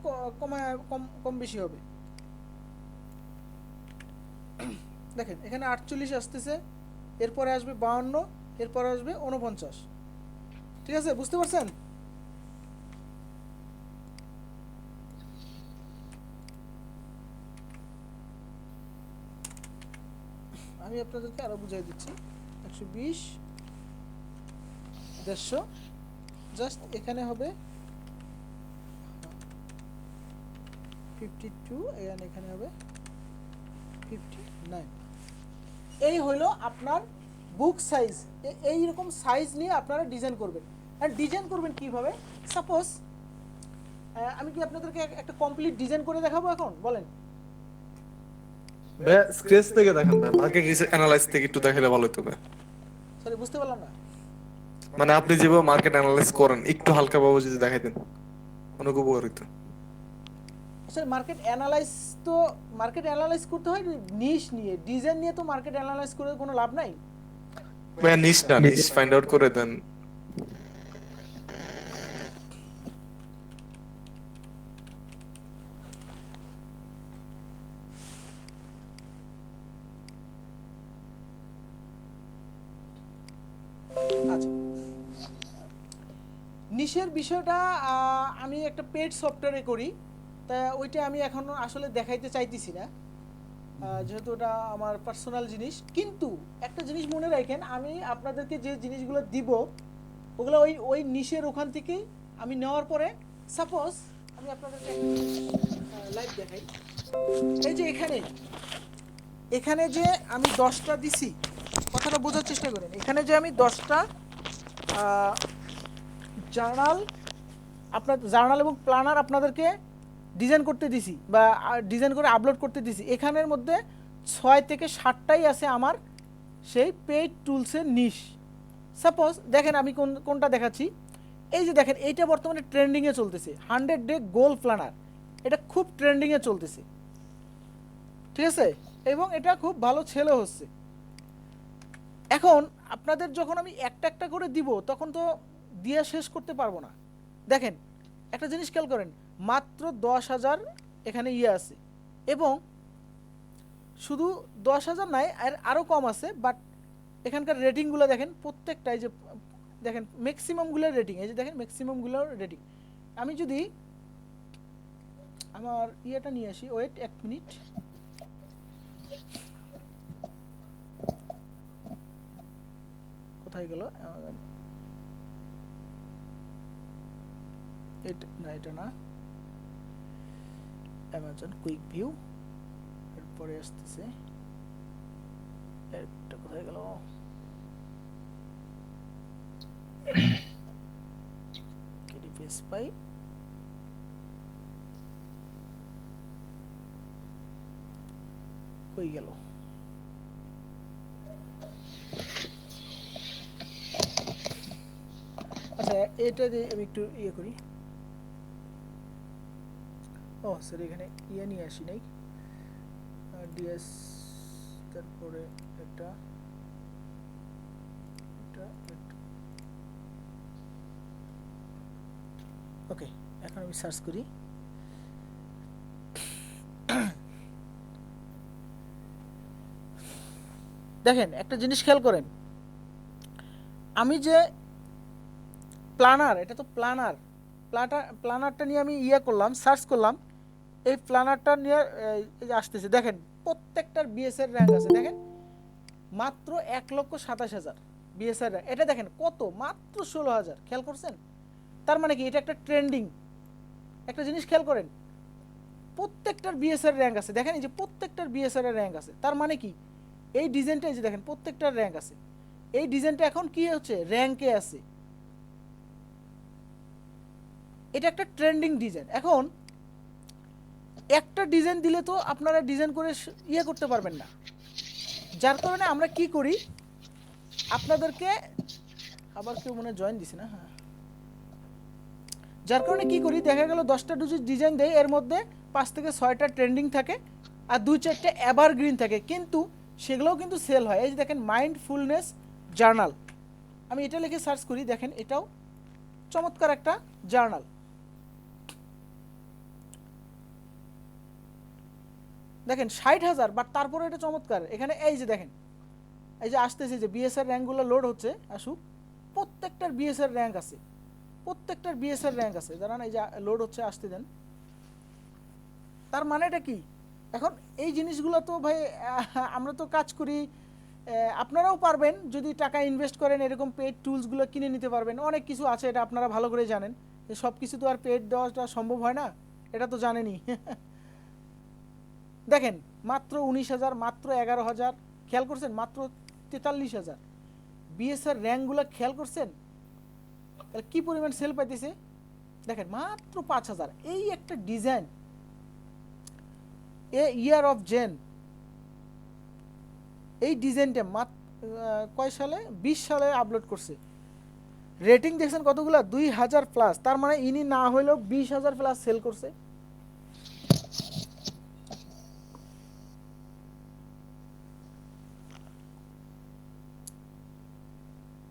কম বেশি হবে। দেখেন এখানে 48 আসতেছে, এরপরে আসবে 52, এরপরে আসবে 49, ঠিক আছে, বুঝতে পারছেন? আমি আপনাদেরকে আরো বুঝাই দিচ্ছি, 120, 150, জাস্ট এখানে হবে 52, এখানে হবে 59। এই হলো আপনার বুক সাইজ। এইরকম সাইজ নিয়ে আপনারা ডিজাইন করবেন। আর ডিজাইন করবেন কিভাবে? সাপোজ আমি কি আপনাদেরকে একটা কমপ্লিট ডিজাইন করে দেখাবো এখন, বলেন? ভাই স্ক্র্যাচ থেকে দেখেন ভাই, মার্কেট অ্যানালাইজ থেকে একটু দেখালে ভালো হতো ভাই। সরি, বুঝতে পারলাম না। মানে আপনি যেভাবে মার্কেট অ্যানালাইজ করেন একটু হালকা ভাবে যদি দেখাই দেন অনেক উপকার হতো। আসলে মার্কেট অ্যানালাইজ করতে হয় নিশ নিয়ে, ডিজাইন নিয়ে তো মার্কেট অ্যানালাইজ করে কোনো লাভ নাই। ভাই নিশ না, নিশ ফাইন্ড আউট করে দেন। আচ্ছা, নিশের বিষয়টা আমি একটা পেড সফটওয়্যারে করি, তা ওইটা আমি এখন আসলে দেখাইতে চাইতেছি না, যেহেতু ওটা আমার পার্সোনাল জিনিস। কিন্তু একটা জিনিস মনে রাখেন, আমি আপনাদেরকে যে জিনিসগুলো দিব ওগুলো ওই নিশের ওখান থেকেই আমি নেওয়ার পরে, সাপোজ আমি আপনাদেরকে লাইভ দেখাই। এই যে এখানে যে আমি 10টা দিছি, কথাটা বোঝার চেষ্টা করেন। এখানে যে আমি 10টা জার্নাল এবং প্ল্যানার আপনাদেরকে ডিজাইন করতে দিছি বা ডিজাইন করে আপলোড করতে দিছি, এখানের মধ্যে 6 থেকে 7টাই আছে আমার সেই পেইড টুলসের নিশ। সাপোজ দেখেন আমি কোনটা দেখাচ্ছি। এই যে দেখেন, এইটা বর্তমানে ট্রেন্ডিংয়ে চলতেছে, 100 ডে গোল প্ল্যানার, এটা খুব ট্রেন্ডিংয়ে চলতেছে, ঠিক আছে, এবং এটা খুব ভালো ছেলে হচ্ছে। এখন আপনাদের যখন আমি একটা একটা করে দিব তখন তো দিয়ে শেষ করতে পারবো না। দেখেন একটা জিনিস খেয়াল করেন, মাত্র 10,000 এখানে আছে, এবং শুধু 10,000 নাই, আরও কম আছে, বাট এখানকার রেটিংগুলো দেখেন, প্রত্যেকটাই যে দেখেন ম্যাক্সিমামগুলোর রেটিং, এই যে দেখেন ম্যাক্সিমামগুলোর রেটিং। আমি যদি আমার ইয়েটা নিয়ে আসি, ওয়েট 1 মিনিট, কোথায় গেল? এটা না, অ্যামাজন কুইক ভিউ, এরপরে আসতেছে একটা, কোথায় গেল? কেডিপিএস পাই, কই গেল? আচ্ছা, এটা দিয়ে আমি একটু ইয়ে করি। ও সরি, এখানে ইয়ে নিয়ে আসি নাই, ডিএস, তারপরে এটা ওকে, এখন আমি সার্চ করি। দেখেন একটা জিনিস খেয়াল করেন, আমি যে প্ল্যানার, এটা তো প্ল্যানারটা নিয়ে আমি করলাম, সার্চ করলাম, এই প্ল্যানারটা নিয়ে এই যে আসতেছে, দেখেন প্রত্যেকটার বিএসএর র্যাঙ্ক আছে, দেখেন মাত্র 1,27,000 বিএসএর র্যাঙ্ক। এটা দেখেন কত, মাত্র 16,000। খেয়াল করছেন? তার মানে কি এটা একটা ট্রেন্ডিং। একটা জিনিস খেয়াল করেন, প্রত্যেকটার বিএসএর র্যাঙ্ক আছে, দেখেন এই যে প্রত্যেকটার বিএসএর র্যাঙ্ক আছে। তার মানে কি এই ডিজাইনটা, এই যে দেখেন প্রত্যেকটার র্যাঙ্ক আছে, এই ডিজাইনটা এখন কি হচ্ছে, র্যাঙ্কে আছে। এটা একটা ট্রেন্ডিং ডিজাইন। এখন একটা ডিজাইন দিলে তো আপনারা ডিজাইন করে করতে পারবেন না, যার কারণে আমরা কি করি, আপনাদেরকে আবার কেউ মনে জয়েন দিছে না, হ্যাঁ, যার কারণে কি করি, দেখা গেল 10টা ডিজাইন দেয়, এর মধ্যে 5 থেকে 6টা ট্রেন্ডিং থাকে আর 2-4টা এভারগ্রিন থাকে, কিন্তু সেগুলোও কিন্তু সেল হয়। এই যে দেখেন মাইন্ডফুলনেস জার্নাল, আমি এটা লিখে সার্চ করি, দেখেন এটাও চমৎকার একটা জার্নাল। দেখেন 60,000, বাট তারপরে এটা চমৎকার। এখানে এই যে দেখেন, এই যে আসতেছে যে বিএসআর র্যাঙ্কগুলো লোড হচ্ছে, আসুক, প্রত্যেকটার বিএসআর র্যাঙ্ক আছে, প্রত্যেকটার বিএসআর র্যাঙ্ক আছে। দাঁড়ান, এই যে লোড হচ্ছে, আসতে দেন। তার মানেটা কি, এখন এই জিনিসগুলো তো ভাই আমরা তো কাজ করি, আপনারাও পারবেন যদি টাকা ইনভেস্ট করেন, এরকম পেড টুলসগুলো কিনে নিতে পারবেন। অনেক কিছু আছে, এটা আপনারা ভালো করে জানেন, সব কিছু তো আর পেড দেওয়াটা সম্ভব হয় না, এটা তো জানেনই। দেখেন মাত্র 19,000, মাত্র 11,000, খেয়াল করছেন, মাত্র 43,000 বিএসআর র্যাঙ্কগুলো খেয়াল করছেন, তাহলে কি পরিমাণ সেল পাইতেছে। দেখেন মাত্র 5,000। এই একটা design, a year of Zen, এই ডিজাইনটা কয় সালে, 20 সালে আপলোড করছে। রেটিং দেখছেন কতগুলো, 2,000 প্লাস। তার মানে ইনি না হইলেও 20,000 প্লাস সেল করছে।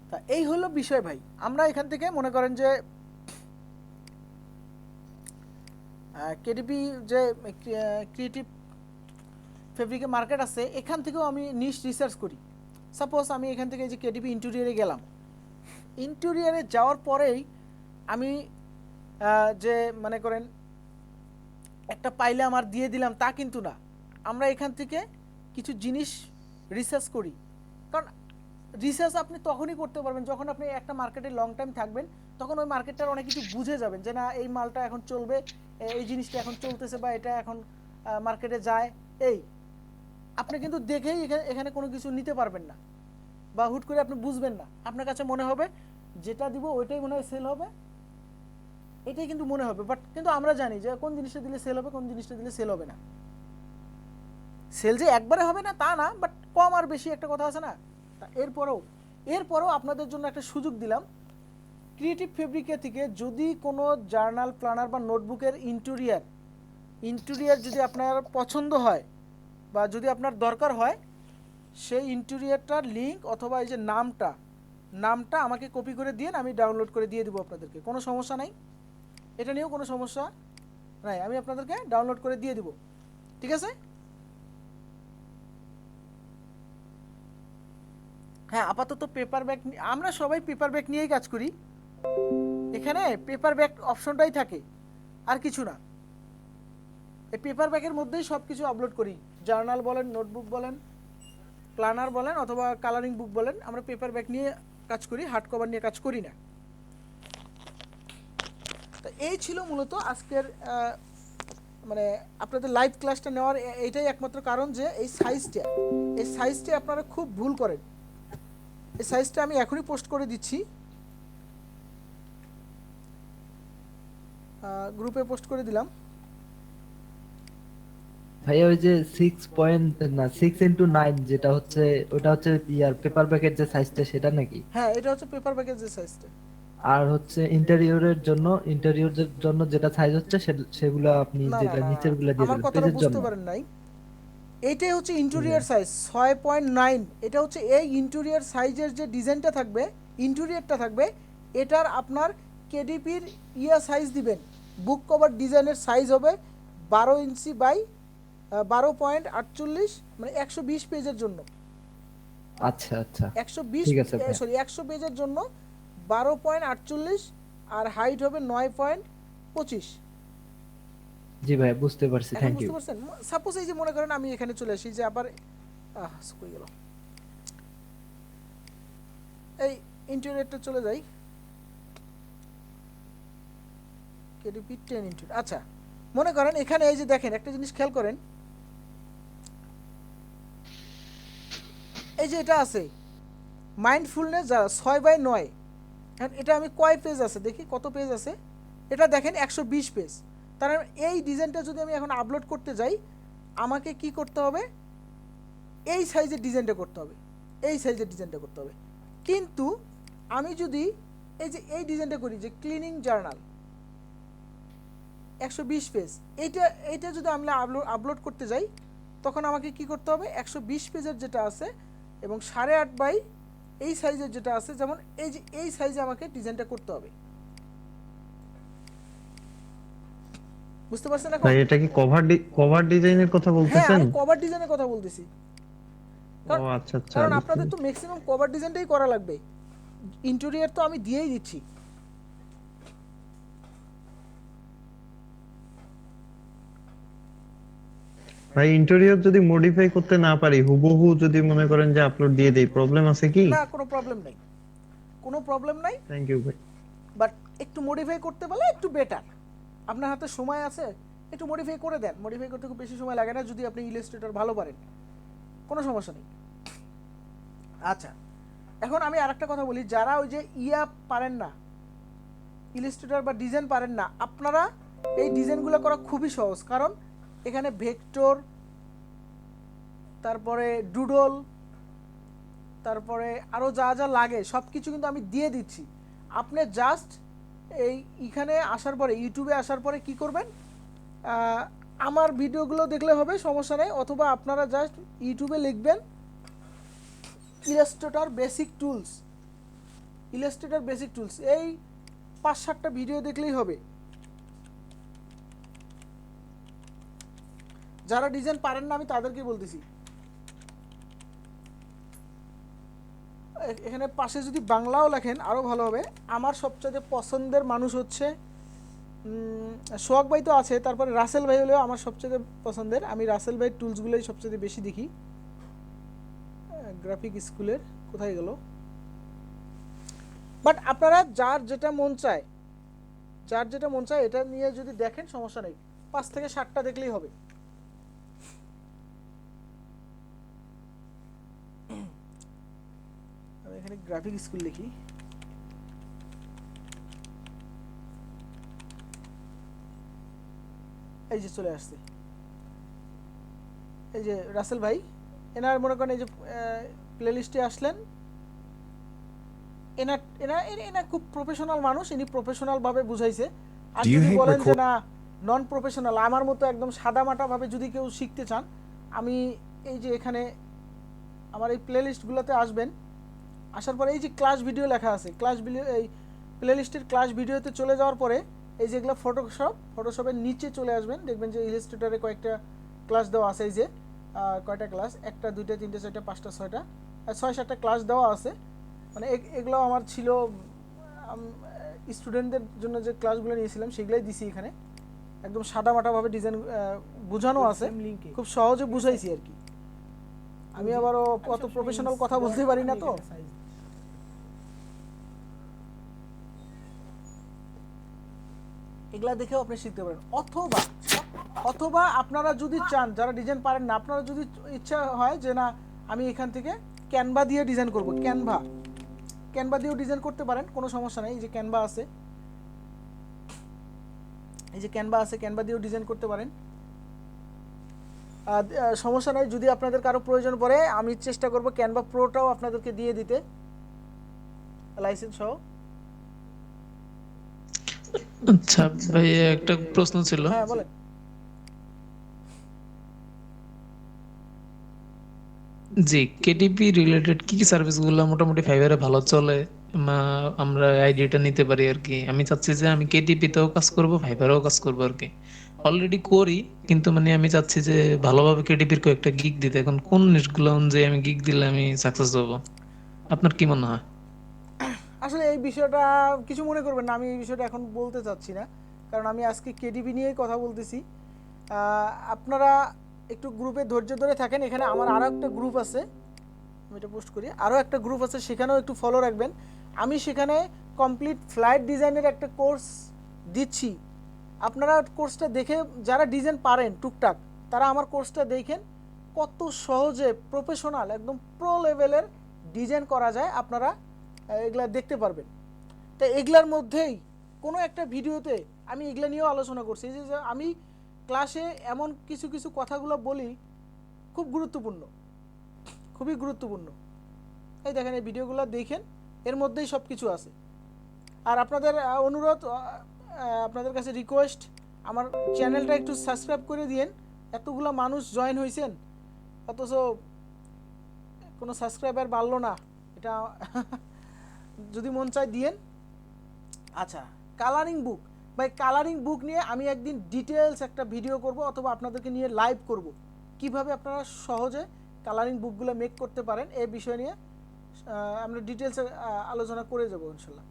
তা এই হলো বিষয় ভাই। আমরা এখান থেকে মনে করেন যে কেডিপি যে ক্রিয়েটিভ ফেব্রিকের মার্কেট আছে, এখান থেকেও আমি নিশ রিসার্চ করি। সাপোজ আমি এখান থেকে যে কেডিপি ইন্টেরিয়রে গেলাম, ইন্টেরিয়রে যাওয়ার পরেই আমি যে মনে করেন একটা পাইলে আমার দিয়ে দিলাম, তা কিন্তু না। আমরা এখান থেকে কিছু জিনিস রিসার্চ করি, কারণ রিসার্চ আপনি তখনই করতে পারবেন যখন আপনি একটা মার্কেটে লং টাইম থাকবেন, তখন ওই মার্কেটটার অনেক কিছু বুঝে যাবেন যে না এই মালটা এখন চলবে, এই জিনিসটা এখন চলতেছে, বা এটা এখন মার্কেটে যায়। এই আপনি কিন্তু দেখেই এখানে কোনো কিছু নিতে পারবেন না, বা হুট করে আপনি বুঝবেন না। আপনার কাছে মনে হবে যেটা দিব ওইটাই মনে হয় সেল হবে, এটাই কিন্তু মনে হবে। বাট কিন্তু আমরা জানি যে কোন জিনিসটা দিলে সেল হবে, কোন জিনিসটা দিলে সেল হবে না। সেল যে একবারে হবে না তা না, বাট কম আর বেশি একটা কথা আছে না। এরপরেও আপনাদের জন্য একটা সুযোগ দিলাম, ক্রিয়েটিভ ফেব্রিকের থেকে যদি কোনো জার্নাল, প্ল্যানার বা নোটবুকের ইন্টেরিয়র যদি আপনার পছন্দ হয় বা যদি আপনার দরকার হয়, সেই ইন্টেরিয়রটার লিঙ্ক অথবা এই যে নামটা আমাকে কপি করে দিয়ে আমি ডাউনলোড করে দিয়ে দেবো আপনাদেরকে। কোনো সমস্যা নাই, এটা নিয়েও কোনো সমস্যা নাই, আমি আপনাদেরকে ডাউনলোড করে দিয়ে দেবো, ঠিক আছে। হ্যাঁ, আপাতত পেপার ব্যাগ, আমরা সবাই পেপার ব্যাগ নিয়েই কাজ করি, এখানে পেপার ব্যাগ অপশনটাই থাকে, আর কিছু না। এই পেপার ব্যাগের মধ্যেই সব কিছু আপলোড করি, জার্নাল বলেন, নোটবুক বলেন, প্ল্যানার বলেন অথবা কালারিং বুক বলেন, আমরা পেপার ব্যাগ নিয়ে কাজ করি, হার্ড কভার নিয়ে কাজ করি না। তো এই ছিল মূলত আজকের মানে আপনাদের লাইভ ক্লাসটা নেওয়ার এইটাই একমাত্র কারণ যে এই সাইজটা আপনারা খুব ভুল করেন। এই সাইজটা আমি এখনই পোস্ট করে দিচ্ছি, গ্রুপে পোস্ট করে দিলাম। ভাইয়া ওই যে 6.9 যেটা হচ্ছে, ওটা হচ্ছে ইয়ার পেপার ব্যাগের যে সাইজটা, সেটা নাকি? হ্যাঁ, এটা হচ্ছে পেপার ব্যাগের যে সাইজটা। আর হচ্ছে ইন্টেরিয়রের জন্য যেটা সাইজ হচ্ছে সেগুলো আপনি যেটা নিচের গুলো দিয়ে আমার দিবেন কথাটা পেজের জন্য। বুঝতে পারেন নাই, এইটাই হচ্ছে ইন্টেরিয়র সাইজ 6.9। এটা হচ্ছে এই ইন্টেরিয়র সাইজের যে ডিজাইনটা থাকবে, ইন্টেরিয়রটা থাকবে, এটার আপনার কেডিপির সাইজ দিবেন, বুক কভার ডিজাইনের সাইজ হবে 12 ইঞ্চি বাই 12.48, মানে 120 পেজের জন্য। আচ্ছা আচ্ছা 120 ঠিক আছে ভাই। সরি 100 পেজের জন্য 12.48, আর হাইট হবে 9.25। জি ভাই বুঝতে পারছি, এখন থ্যাংক বুঝতে ইউ। পারছেন? সাপোজ এই যে মনে করেন আমি এখানে চলে আসি, যে আবার কই গেল, এই ইন্টারনেটটা চলে যাই, কেডিপি 10 ইন্টারনেট। আচ্ছা মনে করেন এখানে এই যে দেখেন একটা জিনিস খেয়াল করেন, এই যে এটা আছে মাইন্ডফুলনেস যারা 6/9, এখন এটা আমি কয় পেজ আছে দেখি, কত পেজ আছে, এটা দেখেন 120 পেজ। তার মানে এই ডিজাইনটা যদি আমি এখন আপলোড করতে যাই, আমাকে কি করতে হবে, এই সাইজের ডিজাইনটা করতে হবে, এই সাইজের ডিজাইনটা করতে হবে। কিন্তু আমি যদি এই যে এই ডিজাইনটা করি, যে ক্লিনিং জার্নাল 120 পেজ, এইটা যদি আমি আপলোড করতে যাই, তখন আমাকে কি করতে হবে, 120 পেজের যেটা আছে এবং 8.5 বাই এই সাইজের যেটা আছে, যেমন এই যে এই সাইজে আমাকে ডিজাইনটা করতে হবে। বুঝতে পারছেন এখন? ভাই এটা কি কভার ডিজাইনের কথা হ্যাঁ বলতেছেন? আমি কভার ডিজাইনের কথা বলতেছি, ও আচ্ছা আচ্ছা, কারণ বুঝতে আপনাদের তো পেরেছি। ম্যাক্সিমাম কভার ডিজাইনটাই করা লাগবে, ইন্টেরিয়র তো আমি দিয়েই দিচ্ছি। ভাই ইন্টেরিয়র যদি মডিফাই করতে না পারি, হুবহু যদি মনে করেন যে আপলোড দিয়ে দেই, প্রবলেম আছে কি? না কোনো প্রবলেম নাই, কোনো প্রবলেম নাই, থ্যাংক ইউ ভাই। বাট একটু মডিফাই করতে পারলে একটু বেটার। আপনার হাতে সময় আছে, একটু মডিফাই করে দেন, মডিফাই করতে খুব বেশি সময় লাগে না যদি আপনি ইলাস্ট্রেটর ভালো পারেন, কোনো সমস্যা নেই। আচ্ছা এখন আমি আরেকটা কথা বলি, যারা ওই যে পারেন না, ইলাস্ট্রেটর বা ডিজাইন পারেন না, আপনারা এই ডিজাইনগুলো করা খুবই সহজ, কারণ এখানে ভেক্টর, তারপরে ডুডল, তারপরে আরও যা যা লাগে সব কিছু কিন্তু আমি দিয়ে দিচ্ছি। আপনি জাস্ট এইখানে আসার পরে, ইউটিউবে আসার পরে কি করবেন, আমার ভিডিওগুলো দেখলে হবে, সমস্যা নেই, অথবা আপনারা জাস্ট ইউটিউবে লিখবেন Illustrator basic tools, Illustrator basic tools, এই 5-7টা ভিডিও দেখলেই হবে। যারা ডিজাইন পারেন না আমি তাদেরকে বলতেছি, এখানে পাশে যদি বাংলাও লেখেন আরও ভালো হবে। আমার সবচেয়ে পছন্দের মানুষ হচ্ছে সোহাগ ভাই তো আছে, তারপরে রাসেল ভাই হলেও আমার সবচেয়ে পছন্দের, আমি রাসেল ভাই টুলসগুলোই সবচেয়ে বেশি দেখি। গ্রাফিক স্কুলের কোথায় গেল, বাট আপনারা যার যেটা মন চায়, যার যেটা মন চায় এটা নিয়ে যদি দেখেন সমস্যা নেই, 5 থেকে 7টা দেখলেই হবে। আমি এখানে গ্রাফিক স্কুল লিখি, এই যে চলে আসছে, এই যে রাসেল ভাই, এনার মনে করেন এই যে প্লেলিস্টে আসলেন, এনা খুব প্রফেশনাল মানুষ, ইনি প্রফেশনাল ভাবে বুঝাইছে। আর যদি বলেন যে না নন প্রফেশনাল, আমার মতো একদম সাদামাটা ভাবে যদি কেউ শিখতে চান, আমি এই যে এখানে আমার এই প্লেলিস্টগুলোতে আসবেন, আসার পরে এই যে ক্লাস ভিডিও লেখা আছে, ক্লাস ভিডিও, এই প্লেলিস্টের ক্লাস ভিডিওতে চলে যাওয়ার পরে এই যেগুলো ফটোশপের নিচে চলে আসবেন, দেখবেন যে ইলাস্ট্রেটরে কয়েকটা ক্লাস দেওয়া আছে, এই যে কয়টা ক্লাস, 1টা 2টা 3টে 4টে 5টা 6টা 6-7টা ক্লাস দেওয়া আছে। মানে এগুলো আমার ছিল স্টুডেন্টদের জন্য যে ক্লাসগুলো নিয়েছিলাম সেগুলোই দিছি এখানে, একদম সাদামাটাভাবে ডিজাইন বোঝানো আছে, খুব সহজে বুঝাইছি আর কি। আমি আবারও অত প্রফেশনাল কথা বলতে পারি না, তো এগুলা দেখেও আপনি শিখতে পারেন। অথবা আপনারা যদি চান, যারা ডিজাইন পারেন না, আপনারা যদি ইচ্ছা হয় যে না আমি এখান থেকে ক্যানভা দিয়ে ডিজাইন করব, ক্যানভা দিয়েও ডিজাইন করতে পারেন, কোনো সমস্যা নেই। এই যে ক্যানভা আছে, ক্যানভা দিয়েও ডিজাইন করতে পারেন, সমস্যা নাই। যদি আপনাদের কারো প্রয়োজন পড়ে আমি চেষ্টা করব ক্যানভা প্রোটাও আপনাদেরকে দিয়ে দিতে, লাইসেন্স সহ। আচ্ছা ভাই একটা প্রশ্ন ছিল। হ্যাঁ বলেন। জি, কেটিপি রিলেটেড কি কি সার্ভিস গুলো মোটামুটি ফাইবারে ভালো চলে, আমরা আইডিয়াটা নিতে পারি আর কি। আমি চাচ্ছি যে আমি কেটিপি তেও কাজ করব, ফাইবারেও কাজ করব আর কি। অলরেডি করি, কিন্তু মানে আমি চাচ্ছি যে ভালোভাবে কেটিপির কয়েকটা গিগ দিতে। এখন কোন জিনিসগুলো অনুযায়ী আমি গিগ দিলে আমি সাকসেস হবো, আপনার কি মনে হয়? আসলে এই বিষয়টা কিছু মনে করবেন না, আমি এই বিষয়টা এখন বলতে চাচ্ছি না, কারণ আমি আজকে কেডিবি নিয়েই কথা বলতেছি। আপনারা একটু গ্রুপে ধৈর্য ধরে থাকেন। এখানে আমার আরও একটা গ্রুপ আছে, আমি এটা পোস্ট করি, আরও একটা গ্রুপ আছে, সেখানেও একটু ফলো রাখবেন। আমি সেখানে কমপ্লিট ফ্লাইট ডিজাইনের একটা কোর্স দিচ্ছি। আপনারা কোর্সটা দেখে, যারা ডিজাইন পারেন টুকটাক, তারা আমার কোর্সটা দেখেন, কত সহজে প্রফেশনাল একদম প্রো লেভেলের ডিজাইন করা যায়, আপনারা এগুলা দেখতে পারবেন। তো এগুলার মধ্যেই কোনো একটা ভিডিওতে আমি এগুলা নিয়েও আলোচনা করছি, যে আমি ক্লাসে এমন কিছু কিছু কথাগুলো বলি খুব গুরুত্বপূর্ণ, খুবই গুরুত্বপূর্ণ। এই দেখেন, এই ভিডিওগুলো দেখেন, এর মধ্যেই সব কিছু আছে। আর আপনাদের অনুরোধ, আপনাদের কাছে রিকোয়েস্ট, আমার চ্যানেলটা একটু সাবস্ক্রাইব করে দিয়েন। এতগুলো মানুষ জয়েন হয়েছেন, অথচ কোনো সাবস্ক্রাইবার বাড়লো না, এটা যদি মন চায় দিয়েন। আচ্ছা, কালারিং বুক, ভাই কালারিং বুক নিয়ে আমি একদিন ডিটেলস একটা ভিডিও করব, অথবা আপনাদেরকে নিয়ে লাইভ করব, কিভাবে আপনারা সহজে কালারিং বুকগুলো মেক করতে পারেন, এই বিষয় নিয়ে আমরা ডিটেলসে আলোচনা করে যাব ইনশাল্লাহ।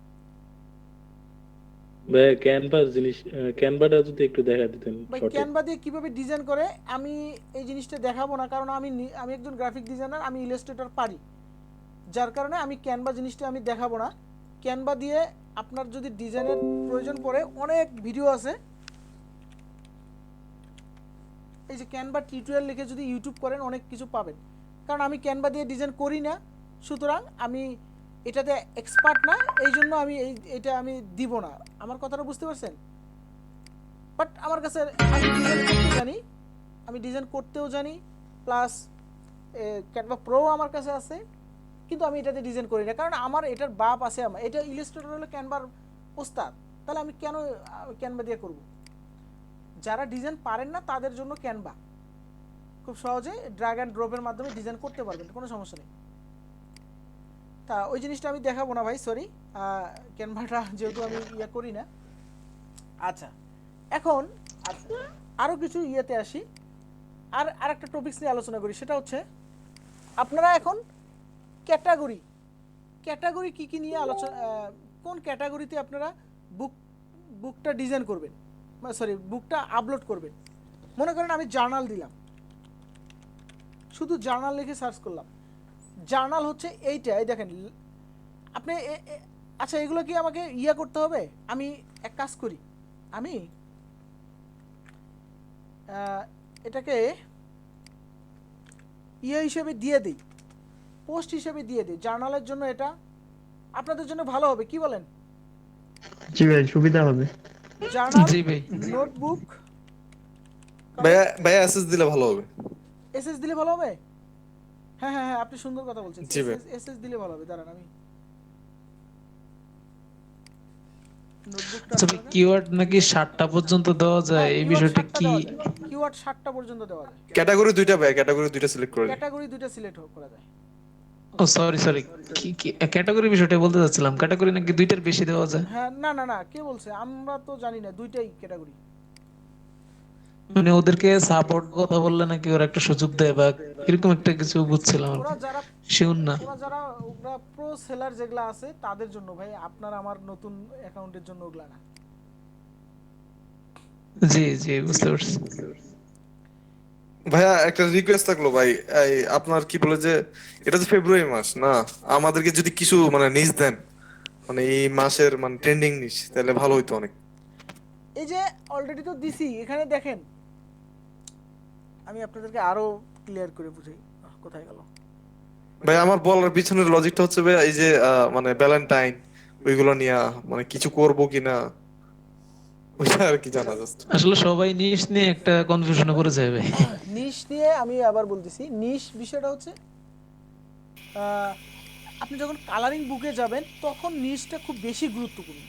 ভাই ক্যানভাস জিনিস, ক্যানভাটা যদি একটু দেখা দিতেন ভাই শর্টে। ক্যানভা দিয়ে কীভাবে ডিজাইন করে আমি এই জিনিসটা দেখাবো না, কারণ আমি একজন গ্রাফিক ডিজাইনার, আমি ইলাস্ট্রেটর পারি, যার কারণে আমি ক্যানভা জিনিসটা আমি দেখাবো না। ক্যানভা দিয়ে আপনার যদি ডিজাইনের প্রয়োজন পড়ে, অনেক ভিডিও আছে। এই যে ক্যানভা টিউটোরিয়াল লিখে যদি ইউটিউব করেন, অনেক কিছু পাবেন। কারণ আমি ক্যানভা দিয়ে ডিজাইন করি না, সুতরাং আমি এটাতে এক্সপার্ট না, এই জন্য আমি এটা আমি দিব না। আমার কথাটা বুঝতে পারছেন? বাট আমার কাছে, আমি ডিজাইন করতে জানি, আমি ডিজাইন করতেও জানি, প্লাস ক্যানভা প্রো আমার কাছে আছে, কিন্তু আমি এটাতে ডিজাইন করি না, কারণ আমার এটার বাপ আছে। আমার এটা ইলাস্ট্রেটর হলো ক্যানভার ওস্তাদ, তাহলে আমি কেন ক্যানভা দিয়ে করব? যারা ডিজাইন পারেন না তাদের জন্য ক্যানভা, খুব সহজে ড্র্যাগ অ্যান্ড ড্রপের মাধ্যমে ডিজাইন করতে পারবেন, কোনো সমস্যা নেই। তা ওই জিনিসটা আমি দেখাবো না ভাই, সরি, ক্যানভাটা যেহেতু আমি করি না। আচ্ছা, এখন আরও কিছু ইয়েতে আসি, আর একটা টপিকস নিয়ে আলোচনা করি, সেটা হচ্ছে আপনারা এখন ক্যাটাগরি কি কি নিয়ে আলোচনা, কোন ক্যাটাগরিতে আপনারা বুকটা ডিজাইন করবেন, সরি বুকটা আপলোড করবেন। মনে করেন আমি জার্নাল দিলাম, শুধু জার্নাল লিখে সার্চ করলাম, জার্নাল হচ্ছে এইটা, এই দেখেন আপনি। আচ্ছা, এগুলো কি আমাকে করতে হবে? আমি এক কাজ করি, আমি এটাকে হিসেবে দিয়ে দিই, পোস্ট হিসেবে দিয়ে দিই। জার্নালের জন্য এটা আপনাদের জন্য ভালো হবে, কি বলেন? জি ভাই, সুবিধা হবে। জার্নাল, জি ভাই। নোটবুক, ভাইয়া ভাইয়া এসএস দিলে ভালো হবে। এসএস দিলে ভালো হবে। হ্যাঁ হ্যাঁ হ্যাঁ, আপনি সুন্দর কথা বলছেন, জি ভাই। এসএস দিলে ভালো হবে। দাঁড়ান, আমি নোটবুকটা, আচ্ছা ভাই, কিওয়ার্ড নাকি 7টা পর্যন্ত দেওয়া যায়, এই বিষয়টা কি? কিওয়ার্ড 7টা পর্যন্ত দেওয়া যায়, ক্যাটাগরি দুইটা ভাই, ক্যাটাগরি দুইটা সিলেক্ট করে দিন। ক্যাটাগরি দুটো সিলেক্ট করা যায়। ও সরি, কি ক্যাটাগরি বিষয়টা বলতে চাচ্ছিলাম, ক্যাটাগরি নাকি 2টার বেশি দেওয়া যায়। হ্যাঁ, না না না, কে বলছে? আমরা তো জানি না, দুইটাই ক্যাটাগরি। মানে ওদেরকে সাপোর্ট কথা বললে নাকি ওরা একটা সুযোগ দেয়, বা এরকম একটা কিছু বুঝছিলাম, ওরা যারা শিওর না। ওরা প্রো সেলার যেগুলা আছে তাদের জন্য ভাই, আপনার আমার নতুন অ্যাকাউন্টের জন্য ওগুলা না। জি জি, বুঝতে পারছি। ভাইয়া একটা রিকোয়েস্ট থাকলো ভাই, এই আপনার কি বলে যে এটা তো ফেব্রুয়ারি মাস না, আমাদেরকে যদি কিছু মানে নিজ দেন, মানে এই মাসের মানে ট্রেন্ডিং নিশ, তাহলে ভালো হইতো অনেক। এই যে অলরেডি তো দিছি, এখানে দেখেন, আমি আপনাদেরকে আরো ক্লিয়ার করে বুঝাই, কোথায় গেল? ভাই আমার বলার পিছনের লজিকটা হচ্ছে ভাই, এই যে মানে ভ্যালেন্টাইন ওইগুলো নিয়ে মানে কিছু করবো কিনা, ওইটা আর কি জানা যাচ্ছে। আসলে সবাই নিশ নিয়ে একটা কনফিউশনে পড়ে যায় ভাই। নিশ নিয়ে আমি আবার বলতেছি, নিশ বিষয়টা হচ্ছে আপনি যখন কালারিং বুকে যাবেন তখন নিশটা খুব বেশি গুরুত্বপূর্ণ।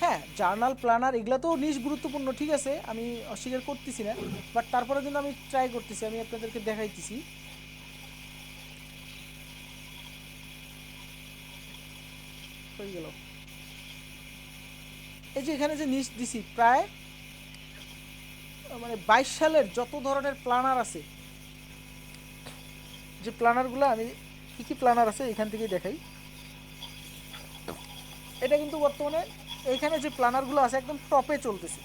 হ্যাঁ, জার্নাল প্ল্যানার এগুলো তো নিশ গুরুত্বপূর্ণ, ঠিক আছে, আমি অস্বীকার করতেছি না, বাট তারপরে কিন্তু আমি ট্রাই করতেছি, আমি আপনাদেরকে দেখাইতেছি। হয়ে গেল। এই যে এখানে যে নিচ দিছি প্রায় মানে 22 সালের যত ধরনের প্ল্যানার আছে, যে প্ল্যানারগুলো আমি কি কি প্ল্যানার আছে এখান থেকেই দেখাই। এটা কিন্তু বর্তমানে এইখানে যে প্ল্যানারগুলো আছে একদম টপে চলতেছে।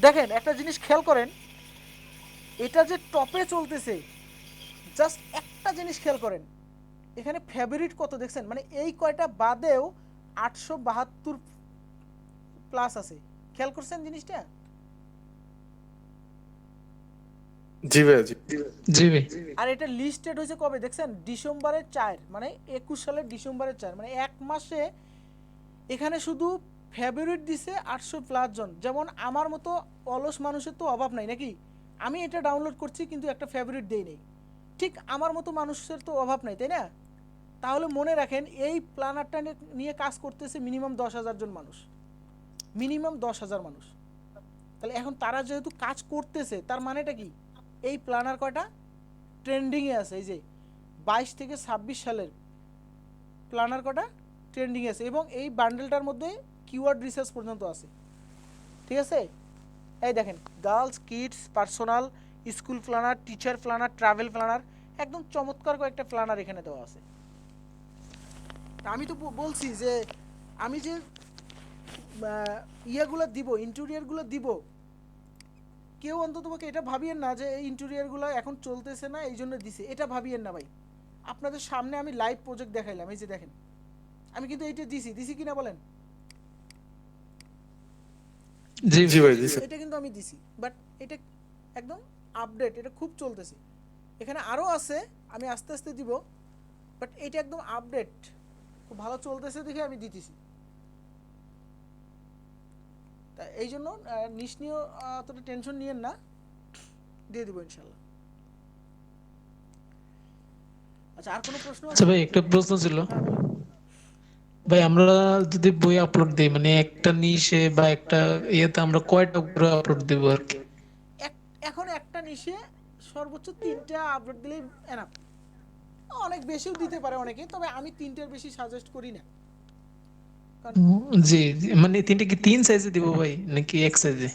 দেখেন একটা জিনিস খেয়াল করেন, এটা যে টপে চলতেছে, জাস্ট একটা জিনিস খেয়াল করেন, এখানে ফেভারিট কত দেখছেন, মানে এই কয়টা বাদেও 872 প্লাস আছে। খেয়াল করছেন জিনিসটা? জি ভাই জি। জি ভাই। আর এটা লিস্টেড হয়েছে কবে দেখছেন, ডিসেম্বরের 4, মানে 21 সালের ডিসেম্বরের 4, মানে এক মাসে এখানে শুধু ফেভারিট দিছে 800 প্লাস জন। যেমন আমার মতো অলস মানুষের তো অভাব নাই নাকি, আমি এটা ডাউনলোড করছি কিন্তু একটা ফেভারিট দেই নেই, ঠিক আমার মতো মানুষের তো অভাব নাই, তাই না? তাহলে মনে রাখেন এই প্ল্যানারটা নিয়ে কাজ করতেছে মিনিমাম 10,000 জন মানুষ, মিনিমাম 10,000 মানুষ। তাহলে এখন তারা যেহেতু কাজ করতেছে তার মানেটা কি, এই প্ল্যানার কয়টা ট্রেন্ডিংয়ে আছে, এই যে 22 থেকে 26 সালের প্ল্যানার কটা ট্রেন্ডিংয়ে আছে, এবং এই বান্ডেলটার মধ্যে কিওয়ার্ড রিসার্চ পর্যন্ত আছে। ঠিক আছে, এই দেখেন girls, kids, personal, school planner, teacher planner, travel planner, একদম চমৎকার কয়েকটা প্ল্যানার এখানে দেওয়া আছে। আমি তো বলছি যে আমি যে ইয়েগুলো দিব, ইন্টেরিয়রগুলো দিব, কেউ অন্ততপক্ষে এটা ভাবিয়েন না যে এই ইন্টেরিয়রগুলো এখন চলতেছে না এই জন্য দিছে, এটা ভাবিয়েন না ভাই। আপনাদের সামনে আমি লাইভ প্রজেক্ট দেখাইলাম, এই যে দেখেন আমি কিন্তু এইটা দিছি কিনা বলেন? জি জি ভাই জি স্যার। এটা কিন্তু আমি দিছি, বাট এটা একদম আপডেট, এটা খুব চলতেছে। এখানে আরও আছে, আমি আস্তে আস্তে দিব, বাট এটা একদম আপডেট, খুব ভালো চলতেছে দেখে আমি দিতেছি। তা এই জন্য নিশ্চয় অতটা টেনশন নিয়েন না, দিয়ে দিব ইনশাল্লাহ। আচ্ছা, আর কোনো প্রশ্ন আছে? আচ্ছা ভাই, একটা প্রশ্ন ছিল ভাই, আমরা যদি বই আপলোড দিই মানে একটা নিশে বা একটা ইয়েতে আমরা কয়টা করে আপলোড দেব আর কি? এখন একটা নিশে সর্বোচ্চ 3টা আপলোড দিলেই এনাফ। অনেক বেশিও দিতে পারে অনেকে, তবে আমি 3টার বেশি সাজেস্ট করি না। জি জি, মানে তিনটে কি 3 সাইজে দিব ভাই নাকি এক সাইজে?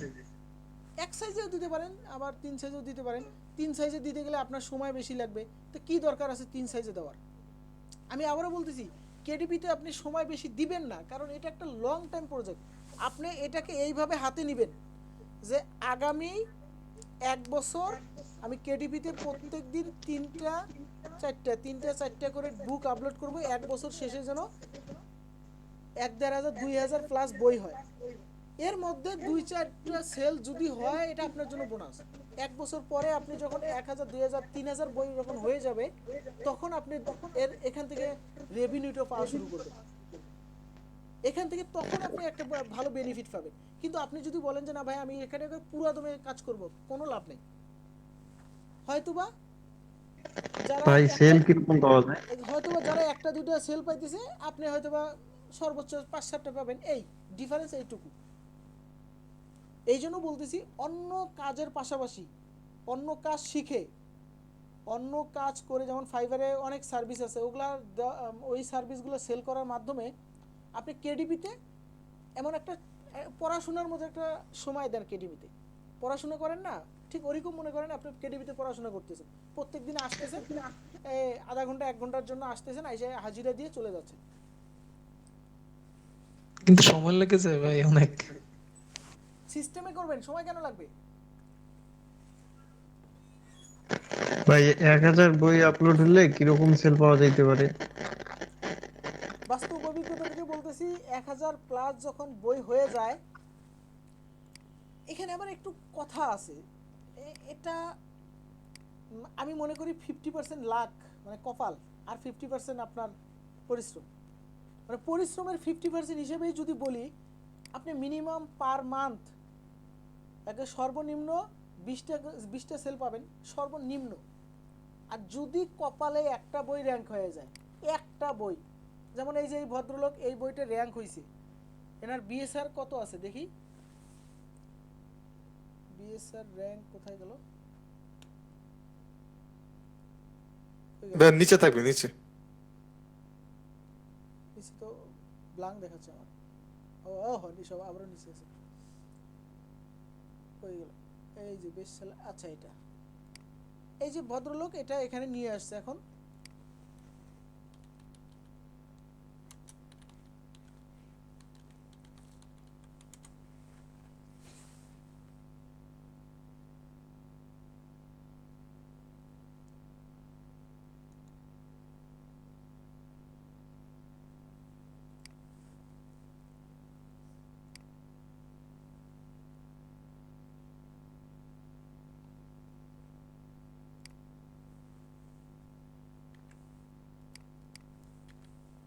এক সাইজেও দিতে পারেন, আবার 3 সাইজেও দিতে পারেন। 3 সাইজে দিতে গেলে আপনার সময় বেশি লাগবে, তো কি দরকার আছে 3 সাইজে দেওয়ার? আমি আবারও বলতেছি, কেডিপিতে আপনি সময় বেশি দিবেন না, কারণ এটা একটা লং টাইম প্রজেক্ট। আপনি এটাকে এইভাবে হাতে নেবেন যে আগামী 1 বছর আমি কেডিপিতে প্রত্যেক দিন 3টা 4টা করে বুক আপলোড করব, 1 বছর শেষে যেন 1,500 2,000 প্লাস বই হয়। এর মধ্যে 2-4টা সেল যদি হয় এটা আপনার জন্য বোনাস। 1 বছর পরে আপনি যখন 1,000 2,000 3,000 বই যখন হয়ে যাবে, তখন আপনি এখান থেকে রেভিনিউটা পাওয়া শুরু করবেন। এখান থেকে তখন আপনি একটা ভালো বেনিফিট পাবেন। কিন্তু আপনি যদি বলেন যে না ভাই আমি এখানে পুরো দমে কাজ করব, কোনো লাভ নেই। হয়তোবা যারা ভাই সেল কিরকম পাওয়া যায়? হয়তোবা যারা 1টা 2টা সেল পাইতেছে, আপনি হয়তোবা সর্বোচ্চ 5-7টা পাবেন, এই ডিফারেন্স এইটুকু। এই জন্য বলতেছি অন্য কাজের পাশাপাশি অন্য কাজ শিখে, অন্য কাজ করে, যেমন ফাইবারে অনেক সার্ভিস আছে, ওই সার্ভিসগুলো সেল করার মাধ্যমে আপনি কেডিপিতে এমন একটা পড়াশোনার মধ্যে একটা সময় দেন। কেডিপিতে পড়াশোনা করেন না, ঠিক ওরকম মনে করেন আপনি কেডিপিতে পড়াশোনা করতেছেন, প্রত্যেক দিন আসতেছেন, আধা ঘন্টা 1 ঘন্টার জন্য আসতেছেন, এসে হাজিরা দিয়ে চলে যাচ্ছেন। কিন্তু সময় লেগে যায় ভাই অনেক। সিস্টেমে করবেন, সময় কেন লাগবে? ভাই 1,000 বই আপলোড হলে কিরকম সেল পাওয়া যাইতে পারে? বাস্তব অভিজ্ঞতা থেকে বলতেছি, 1,000 প্লাস যখন বই হয়ে যায়, এখানে আবার একটু কথা আছে, এটা আমি মনে করি 50% লাক মানে কপাল, আর 50% আপনার পরিশ্রম। মানে পরিশ্রমের 50% হিসেবেই যদি বলি, আপনি মিনিমাম পার মান্থ একটা সর্বনিম্ন 20টা সেল পাবেন সর্বনিম্ন। আর যদি কপালে একটা বই র্যাঙ্ক হয়ে যায়, একটা বই, যেমন এই যে এই ভদ্রলোক এই বইটা র্যাঙ্ক হয়েছে, এনার বিএসআর কত আছে দেখি, বিএসআর র্যাঙ্ক কোথায় গেল? নিচে থাকবে নিচে। তো দেখাচ্ছে আমার। ও সব আবারও নিচে আছে, হয়ে গেল। এই যে বেশ সেলার, আচ্ছা এটা এই যে ভদ্রলোক এটা এখানে নিয়ে আসছে এখন।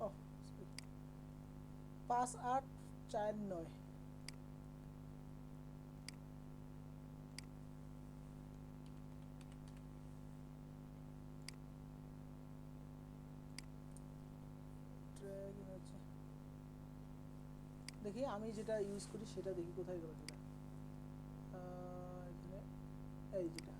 ও 5849। দেখি আমি যেটা ইউজ করি সেটা দেখি কোথায় গেল সেটা। এখানে এই যেটা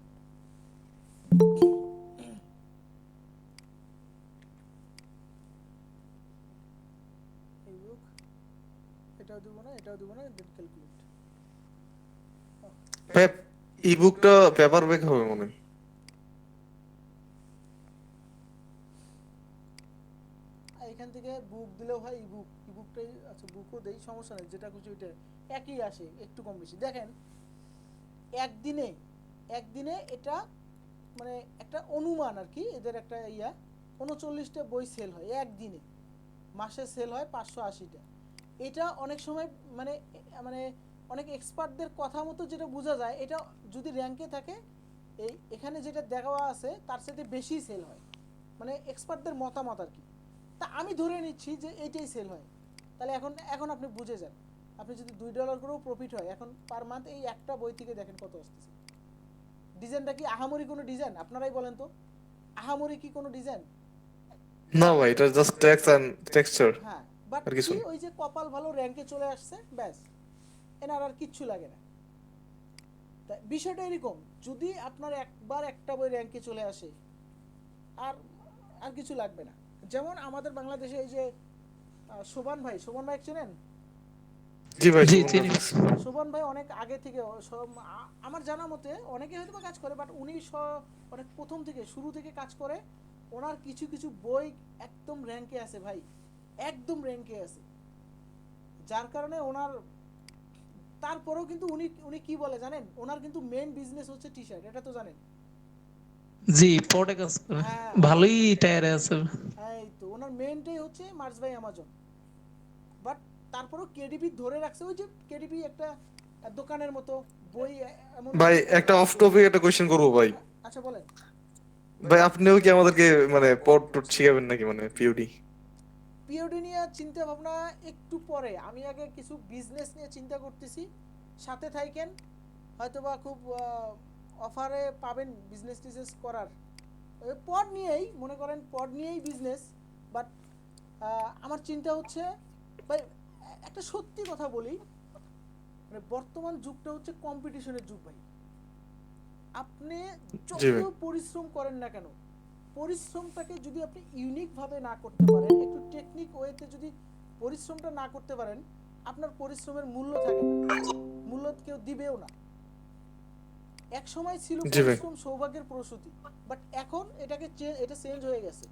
এই বুক, এটাও দিব না, এটাও দিব না, দেন ক্যালকুলেট। ভাই ইবুকটা পেপার ব্যাক হবে মনে হয়। এখান থেকে বুক দিলেও হয়, ইবুকটাই আচ্ছা, বুকও দেই, সমস্যা নেই, যেটা খুশি ওইটা একই আসে, একটু কম বেশি। দেখেন একদিনে এটা মানে একটা অনুমান আর কি, এদের একটা 39টা বই সেল হয় একদিনে, মাসে সেল হয় 580টা। এটা অনেক সময় মানে মানে অনেক এক্সপার্টদের কথা মতো যেটা বোঝা যায়, এটা যদি র্যাঙ্কে থাকে এখানে যেটা দেখাওয়া আছে তার সাথে বেশি সেল হয়, মানে এক্সপার্টদের মতামত আর কি। তা আমি ধরে নিচ্ছি যে এইটাই সেল হয়, তাহলে এখন আপনি বুঝে যান। আপনি যদি $2 করেও প্রফিট হয় এখন পার মান্থ, এই একটা বই থেকে দেখেন কত আসতেছে। ডিজাইনটা কি আহামরি কোনো ডিজাইন? আপনারাই বলেন তো, আহামরি কি কোনো ডিজাইন? না ভাই, এটা জাস্ট টেক্সট এন্ড টেক্সচার, হ্যাঁ, বাট আর কিছু কি না। ওই যে কপাল ভালো র্যাঙ্কে চলে আসছে, ব্যাস, এনার আর কিচ্ছু লাগে না। তা বিষয়টা এরকম, যদি আপনার একবার একটা বই র্যাঙ্কে চলে আসে আর আর কিছু লাগবে না। যেমন আমাদের বাংলাদেশে এই যে শোভান ভাই চেনেন? জি ভাই, জি সুমন চিনি। গ্রাফিক্স। শোভন ভাই অনেক আগে থেকে আমার জানা মতে অনেকে হয়তো বা কাজ করে, বাট উনি অনেক প্রথম থেকে শুরু থেকে কাজ করে। ওনার কিছু কিছু বই একদম র্যাঙ্কে আছে ভাই, একদম র্যাঙ্কে আছে, যার কারণে ওনার, তারপরেও কিন্তু উনি উনি কি বলে জানেন, ওনার কিন্তু মেইন বিজনেস হচ্ছে টি শার্ট, এটা তো জানেন। জি পড়ে কাজ করে, হ্যাঁ, ভালোই টায়ারে আছে। এই তো ওনার মেইনটাই হচ্ছে মার্চ বাই অ্যামাজন। বাট তারপরেও কেডিপি ধরে রাখছে, ওই যে কেডিপি একটা দোকানের মতো বই এমন ভাই কোনো- একটা অফ টপিক একটা কোশ্চেন করবো ভাই। আচ্ছা বলেন। ভাই আপনিও কি আমাদেরকে মানে পড টড শিখাবেন নাকি, মানে পিওডি? পিওডি নিয়ে চিন্তা ভাবনা একটু পরে, আমি আগে কিছু বিজনেস নিয়ে চিন্তা করতেছি, সাথে থাকেন, হয়তোবা খুব অফারে পাবেন বিজনেস টিজনেস করার। পড নিয়েই মনে করেন, পড নিয়েই বিজনেস। বাট আমার চিন্তা হচ্ছে ভাই, একটা সত্যি কথা বলি, মানে বর্তমান যুগটা হচ্ছে কম্পিটিশনের যুগ ভাই। আপনি জি যত ভাই। পরিশ্রম করেন না কেন, পরিশ্রমটাকে যদি আপনি ইউনিক ভাবে না করতে পারেন, একটু টেকনিক ওয়েতে যদি পরিশ্রমটা না করতে পারেন, আপনার পরিশ্রমের মূল্য থাকে না, মূল্য কেউ দিবেও না। এক সময় ছিল জি ভাই। পরিশ্রম সৌভাগ্যের প্রসূতি, বাট এখন এটা চেঞ্জ হয়ে গেছে।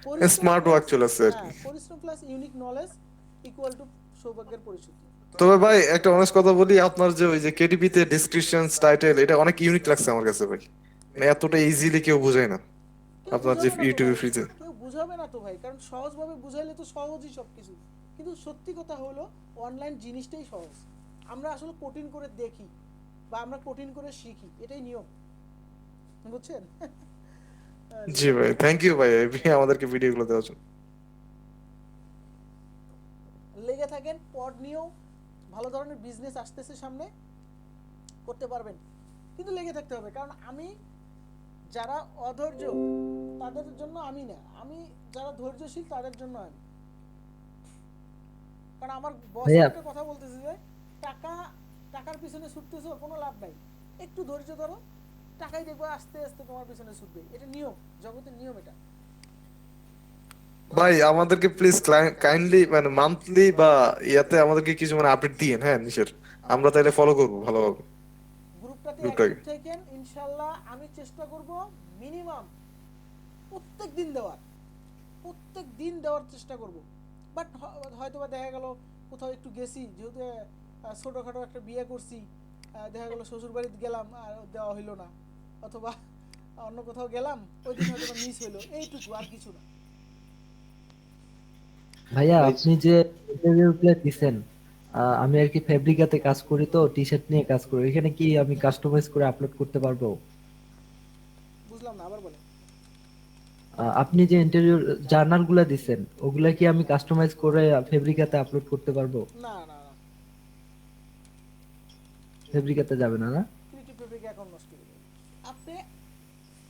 পরিশ্রম স্মার্ট ওয়ার্ক প্লাস, চলে আসছে আর কি। হ্যাঁ, পরিশ্রম plus unique knowledge equal to সৌভাগ্যের পরিসূতি। তবে ভাই একটা অনেস্ট কথা বলি, আপনার যে ওই যে কেডিপি তে ডেসক্রিপশন টাইটেল, এটা অনেক ইউনিক লাগছে আমার কাছে ভাই। মানে এতটা ইজিলি কেউ বোঝায় না কেউ আপনার যে বুঝাবে না তো ইউটিউবে ভাই, ফ্রিতে। কেউ বুঝাবে না তো ভাই, কারণ সহজভাবে বুঝাইলে তো সহজই সবকিছু। কিন্তু সত্যি কথা হলো অনলাইন জিনিসটাই সহজ, আমরা আসলে কঠিন করে দেখি বা আমরা কঠিন করে শিখি, এটাই নিয়ম, বুঝছেন? জি ভাই, থ্যাংক ইউ ভাই আমাদেরকে ভিডিওগুলো দেওয়ার জন্য। লেগে থাকেন, পড নিয়েও ভালো ধরনের বিজনেস আসতেছে সামনে, করতে পারবেন, কিন্তু লেগে থাকতে হবে। কারণ আমি যারা অধৈর্য তাদের জন্য আমি না, আমি যারা ধৈর্যশীল তাদের জন্য আমি। কারণ আমার বস ভাইয়া একটা কথা বলতেছে যে টাকা, টাকার পিছনে ছুটতেছো কোনো লাভ নাই, একটু ধৈর্য ধরো, টাকাই দেখবো আস্তে আস্তে তোমার পিছনে ছুটবে, এটা নিয়ম, জগতের নিয়ম এটা। ভাই আমাদেরকে প্লিজ কাইন্ডলি মানে মান্থলি বা ইয়াতে আমাদেরকে কিছু মানে আপডেট দিয়েন, হ্যাঁ নিশের, আমরা তাইলে ফলো করবো ভালোভাবে গ্রুপটাতে গ্রুপটাকে। অ্যাক্টিভ থাকেন ইনশাল্লাহ। আমি চেষ্টা করব মিনিমাম প্রত্যেক দিন দেওয়ার, প্রত্যেক দিন দেওয়ার চেষ্টা করব। বাট হয়তো বা দেখা গেল কোথাও একটু গেছি, যেহেতু ছোটোখাটো একটা বিয়ে করছি, দেখা গেল শ্বশুর বাড়িতে গেলাম আর দেওয়া হইলো না, অথবা অন্য কোথাও গেলাম ওই দিন হয়তো মিস হইলো, এইটুকু আর কিছু না। ভাইয়া ভাই আপনি যে ইন্টারভিউগুলো দিছেন, আমি আর কি ফেব্রিকাতে কাজ করি, তো টি শার্ট নিয়ে কাজ করি, এখানে কি আমি কাস্টমাইজ করে আপলোড করতে পারবো? বুঝলাম না, আবার বলেন। আপনি যে ইন্টারভিউ জার্নাল গুলা দিছেন, ওগুলা কি আমি কাস্টমাইজ করে ফেব্রিকাতে আপলোড করতে পারবো? না না না, ফেব্রিকাতে যাবে না, না? ক্রিয়েটিভ ফেব্রিক অ্যাকাউন্ট নষ্ট করে দেবে। আপনি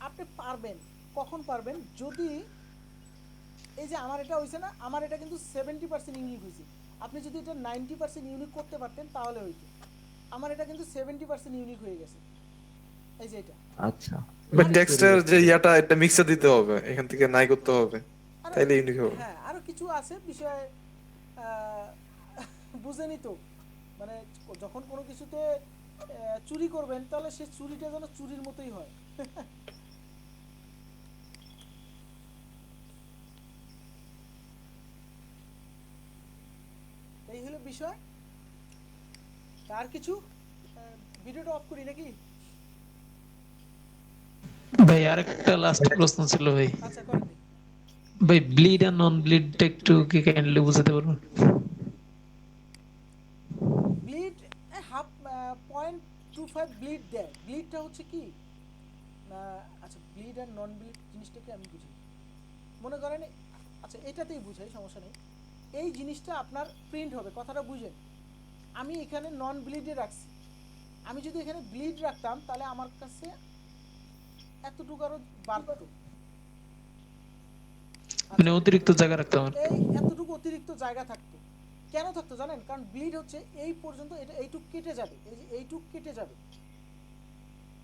আপনি পারবেন, কখন পারবেন? যদি এই যে আমার এটা হয়েছে না, আমার এটা কিন্তু 70% ইউনিক হয়েছে। আপনি যদি এটা 90% ইউনিক করতে পারতেন তাহলে হইতো। আমার এটা কিন্তু 70% ইউনিক হয়ে গেছে, এই যে এটা। আচ্ছা, বা ইউনিক করে টেক্সটের গেছে। যে ইয়াটা এটা মিক্সে দিতে হবে, এখান থেকে নাই করতে হবে, আর তাইলে ইউনিক হবে। হ্যাঁ, আরো কিছু আছে বিষয়, আহ, বুঝেনি তো, মানে যখন কোনো কিছুতে চুরি করবেন তাহলে সে চুরিটা যেন চুরির মতোই হয়। এই হলো বিষয়। আর কিছু, ভিডিওটা অফ করি নাকি? ভাই আরেকটা লাস্ট প্রশ্ন ছিল ভাই। আচ্ছা, করেন। ভাই ব্লিড আর নন ব্লিডটা একটু কি কাইন্ডলি বুঝাতে পারবেন? ব্লিড 0.25 ব্লিড দেয়। ব্লিডটা হচ্ছে কি, আচ্ছা ব্লিড আর নন ব্লিড জিনিসটাকে আমি বুঝি, মনে করেন, আচ্ছা এটাতেই বুঝাই, সমস্যা নেই। এই জিনিসটা আপনার প্রিন্ট হবে, কথাটা বুঝেন। আমি এখানে নন ব্লিডে রাখছি, আমি যদি এখানে ব্লিড রাখতাম তাহলে আমার কাছে এতটুকু আরো বাড়তো, মানে অতিরিক্ত জায়গা রাখতে আমার। এই এতটুকু অতিরিক্ত জায়গা থাকতো। কেন থাকতো জানেন? কারণ ব্লিড হচ্ছে এই পর্যন্ত, এটা এইটুক কেটে যাবে, এই যে এইটুক কেটে যাবে,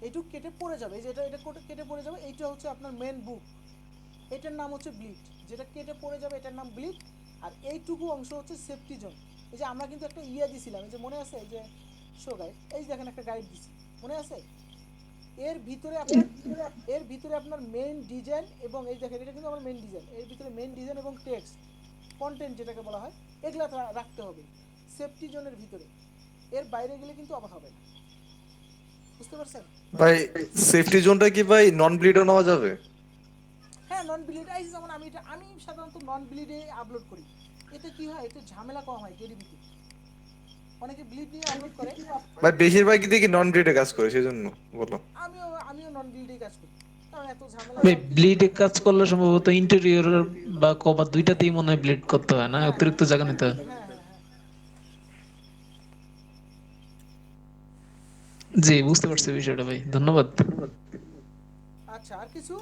এইটুক কেটে পড়ে যাবে, এই যে এটা এটা কেটে পড়ে যাবে, এইটা হচ্ছে আপনার মেন বুক, এটার নাম হচ্ছে ব্লিড। যেটা কেটে পড়ে যাবে এটার নাম ব্লিড। আর এইটুকু অংশ হচ্ছে সেফটি জোন। এই যে আমরা কিন্তু একটা ইয়ে দিছিলাম, এই যে মনে আছে, এই যে শো গাইড, এই যে দেখেন একটা গাইড দিছি, মনে আছে? এর ভিতরে আপনার মেইন ডিজাইন, এবং এই দেখেন এটা কিন্তু আমার মেইন ডিজাইন, এর ভিতরে মেইন ডিজাইন এবং টেক্সট কন্টেন্ট যেটাকে বলা হয়, এগুলা রাখতে হবে সেফটি জোনের ভিতরে। এর বাইরে গেলে কিন্তু আবার হবে না, বুঝতে পারছেন? ভাই সেফটি জোনটা কি ভাই নন ব্লিডও নেওয়া যাবে? হ্যাঁ, নন ব্লিড, এই যেমন আমি সাধারণত নন ব্লিডে আপলোড করি। এতে কি হয়, এতে ঝামেলা কম হয় কেডিবিতে। অনেকে ব্লিড নিয়ে আপলোড করে, ভাই বেশিরভাগই দেখি নন ব্লিডে কাজ করে, সেজন্য বললাম। আমিও নন ব্লিডেই কাজ করি, কারণ এত ঝামেলা ভাই সব কিছু। ব্লিডে কাজ করলে সম্ভবত ইন্টেরিয়র বা কভার দুইটাতেই মনে হয় ব্লিড করতে হয় না, অতিরিক্ত জায়গা নিতে হয়। হ্যাঁ হ্যাঁ হ্যাঁ, জি বুঝতে পারছি বিষয়টা ভাই, ধন্যবাদ। আচ্ছা আর কিছু?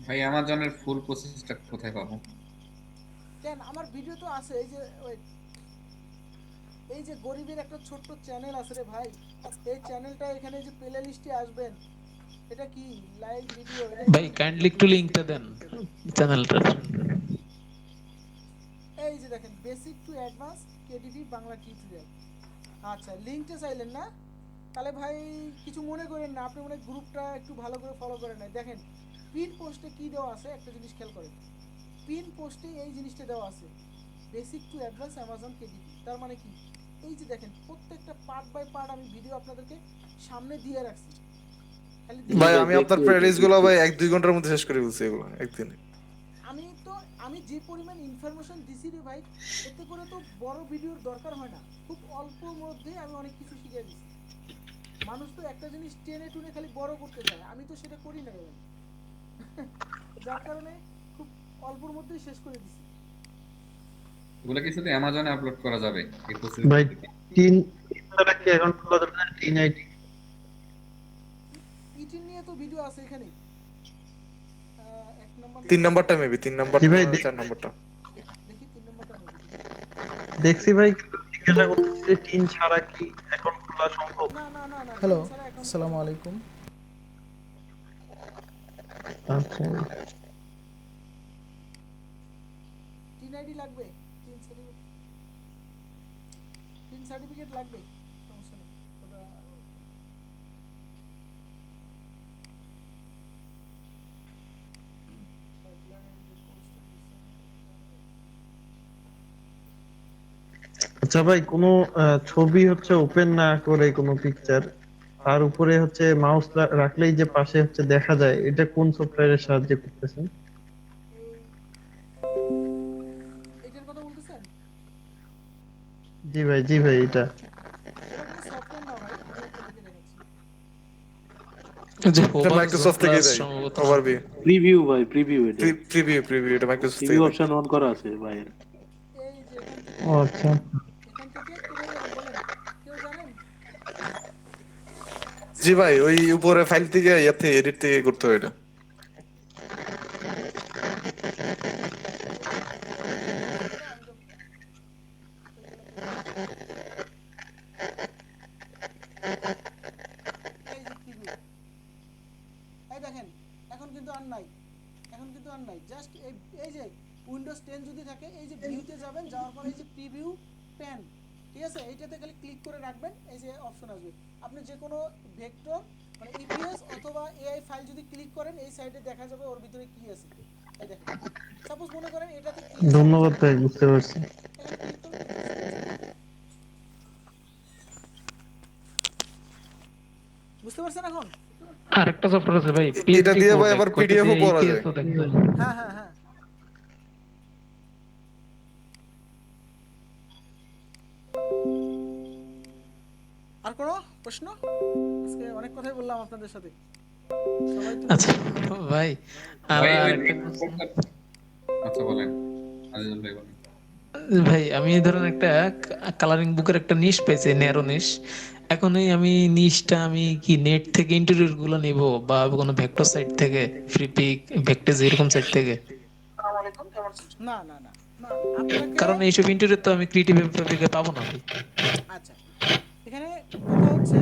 ভাই অ্যামাজনের ফুল প্রসেসটা কোথায় পাবো? কেন, আমার ভিডিও তো আছে, এই যে গরিবের একটা ছোট্ট চ্যানেল আছে রে ভাই, এই চ্যানেলটা এখানে যে প্লে লিস্টে আসবেন, এটা কি লাইভ ভিডিও, ভাই কাইন্ডলি একটু লিংকটা দেন চ্যানেলটার। এই যে দেখেন basic to advance KDV Bangla tutorial. আচ্ছা, লিংকটা চাইলেন না? তাহলে ভাই কিছু মনে করেন না, আপনি মনে হয় গ্রুপটা একটু ভালো করে ফলো করেন না। দেখেন পিন পোস্টে কি দেওয়া আছে, একটা জিনিস খেয়াল করেন, পিন পোস্টে এই জিনিসটা দেওয়া আছে, বেসিক টু অ্যাডভান্স অ্যামাজন কেডিভি। তার মানে কি, এই যে দেখেন প্রত্যেকটা পার্ট বাই পার্ট আমি ভিডিও আপনাদেরকে সামনে দিয়ে রাখছি, খালি জি ভাই ভাই, আমি আপনার দেখছি প্যারাডাইস দেখছি। গুলো ভাই 1-2 ঘন্টার মধ্যে শেষ করে ফেলছি এগুলো একদিনে। আমি যে পরিমাণ ইনফরমেশন দিছি রে ভাই, এতে করে তো বড় ভিডিওর দরকার হয় না, খুব অল্পর মধ্যে আমি অনেক কিছু শিখিয়ে দিছি। মানুষ তো একটা জিনিস টেনে টুনে খালি বড় করতে চায়, আমি তো সেটা করি না রে ভাই। যার কারণে খুব অল্পর মধ্যেই শেষ করে দিছি। এগুলো কি শুধু অ্যামাজনে আপলোড করা যাবে এই প্রসেস? ভাই তিন ছাড়া কি অ্যাকাউন্ট খোলা যাবে না? 3 আইডি। ইটিন নিয়ে তো ভিডিও আছে এখানে, এক নম্বর 3 নাম্বারটা মেবি, 3 নাম্বার জি ভাই, 4 নাম্বারটা। দেখি 3 নম্বরটা দেখছি ভাই, কিন্তু জিজ্ঞাসা করতেছি যে 3 ছাড়া কি অ্যাকাউন্ট খোলা সম্ভব? না না না না, হ্যালো, ছাড়া account আসসালামু আলাইকুম। আচ্ছা টিন আইডি লাগবে, টিন সার্টিফিকেট লাগবে, সমস্যা নেই ওটা। আচ্ছা ভাই, কোনো ছবি হচ্ছে ওপেন না করে কোনো পিকচার তার উপরে হচ্ছে মাউস রাখলেই যে পাশে হচ্ছে দেখা যায়, এটা কোন সফটওয়্যারের সাহায্যে করতেছেন? এটার কথা বলতেছেন? জি ভাই, জি ভাই, এটা সফটওয়্যার না ভাই, আমি একটা দেখে দেখাচ্ছি। যে এটা হোভার মাইক্রোসফট থেকে দেয়, সম্ভবত। ওভারভিউ। প্রিভিউ ভাই, প্রিভিউ এটা। প্রিভিউ এটা মাইক্রোসফট থেকে প্রিভিউ দেয়। অপশন অন করা আছে ভাইয়ের। এই যে এখান থেকে, ও আচ্ছা। এখান থেকে কোথায় যাবেন বলেন, কেউ জানেন? জি ভাই, ওই উপরে ফাইল থেকে ইয়াতে এডিট থেকে করতে হয় এটা। এই যে preview, এই দেখেন এখন কিন্তু আর নাই, এখন কিন্তু আর নাই, জাস্ট এই যে উইন্ডোজ 10 যদি থাকে, এই যে ভিউতে যাবেন, যাওয়ার পর এই যে প্রিভিউ প্যান, ঠিক আছে, এইটাতে খালি ক্লিক করে রাখবেন, এই যে অপশন আসবে। আপনি যে কোনো ভেক্টর মানে ইপিএস অথবা এআই ফাইল যদি ক্লিক করেন, এই সাইডে দেখা যাবে ওর ভিতরে কি আছে। এই দেখেন, সাপোজ মনে করেন এটাতে কি আছে, ধন্যবাদ ভাই, বুঝতে পারছি। এখানে ক্লিক করলে বুঝতে পারছেন এখন? আরেকটা সফটওয়্যার আছে ভাই, এটা দিয়ে ভাই আবার PDF ও করা যায়। হ্যাঁ হ্যাঁ হ্যাঁ। আর কোনো প্রশ্ন? আজকে অনেক কথাই বললাম আপনাদের সাথে, সবাই তো আচ্ছা ভাই, ভাই ওই আরেকটা প্রশ্ন। আচ্ছা বলেন, আজিজুল ভাই বলেন। ভাই আমি ধরেন একটা কালারিং বুকের একটা নিশ পেয়েছি, ন্যারো নিশ। এখন এই আমি নিশটা আমি কি নেট থেকে ইন্টেরিয়র গুলো নিব, বা কোনো ভেক্টর সাইট থেকে, ফ্রি পিক, ভেক্টেজ এরকম সাইট থেকে? না না না না, আপনাকে কারণ এইসব ইন্টেরিয়র তো আমি ক্রিয়েটিভ ফেব্রিকে পাবো না ভাই। আচ্ছা, এখানে কথা হচ্ছে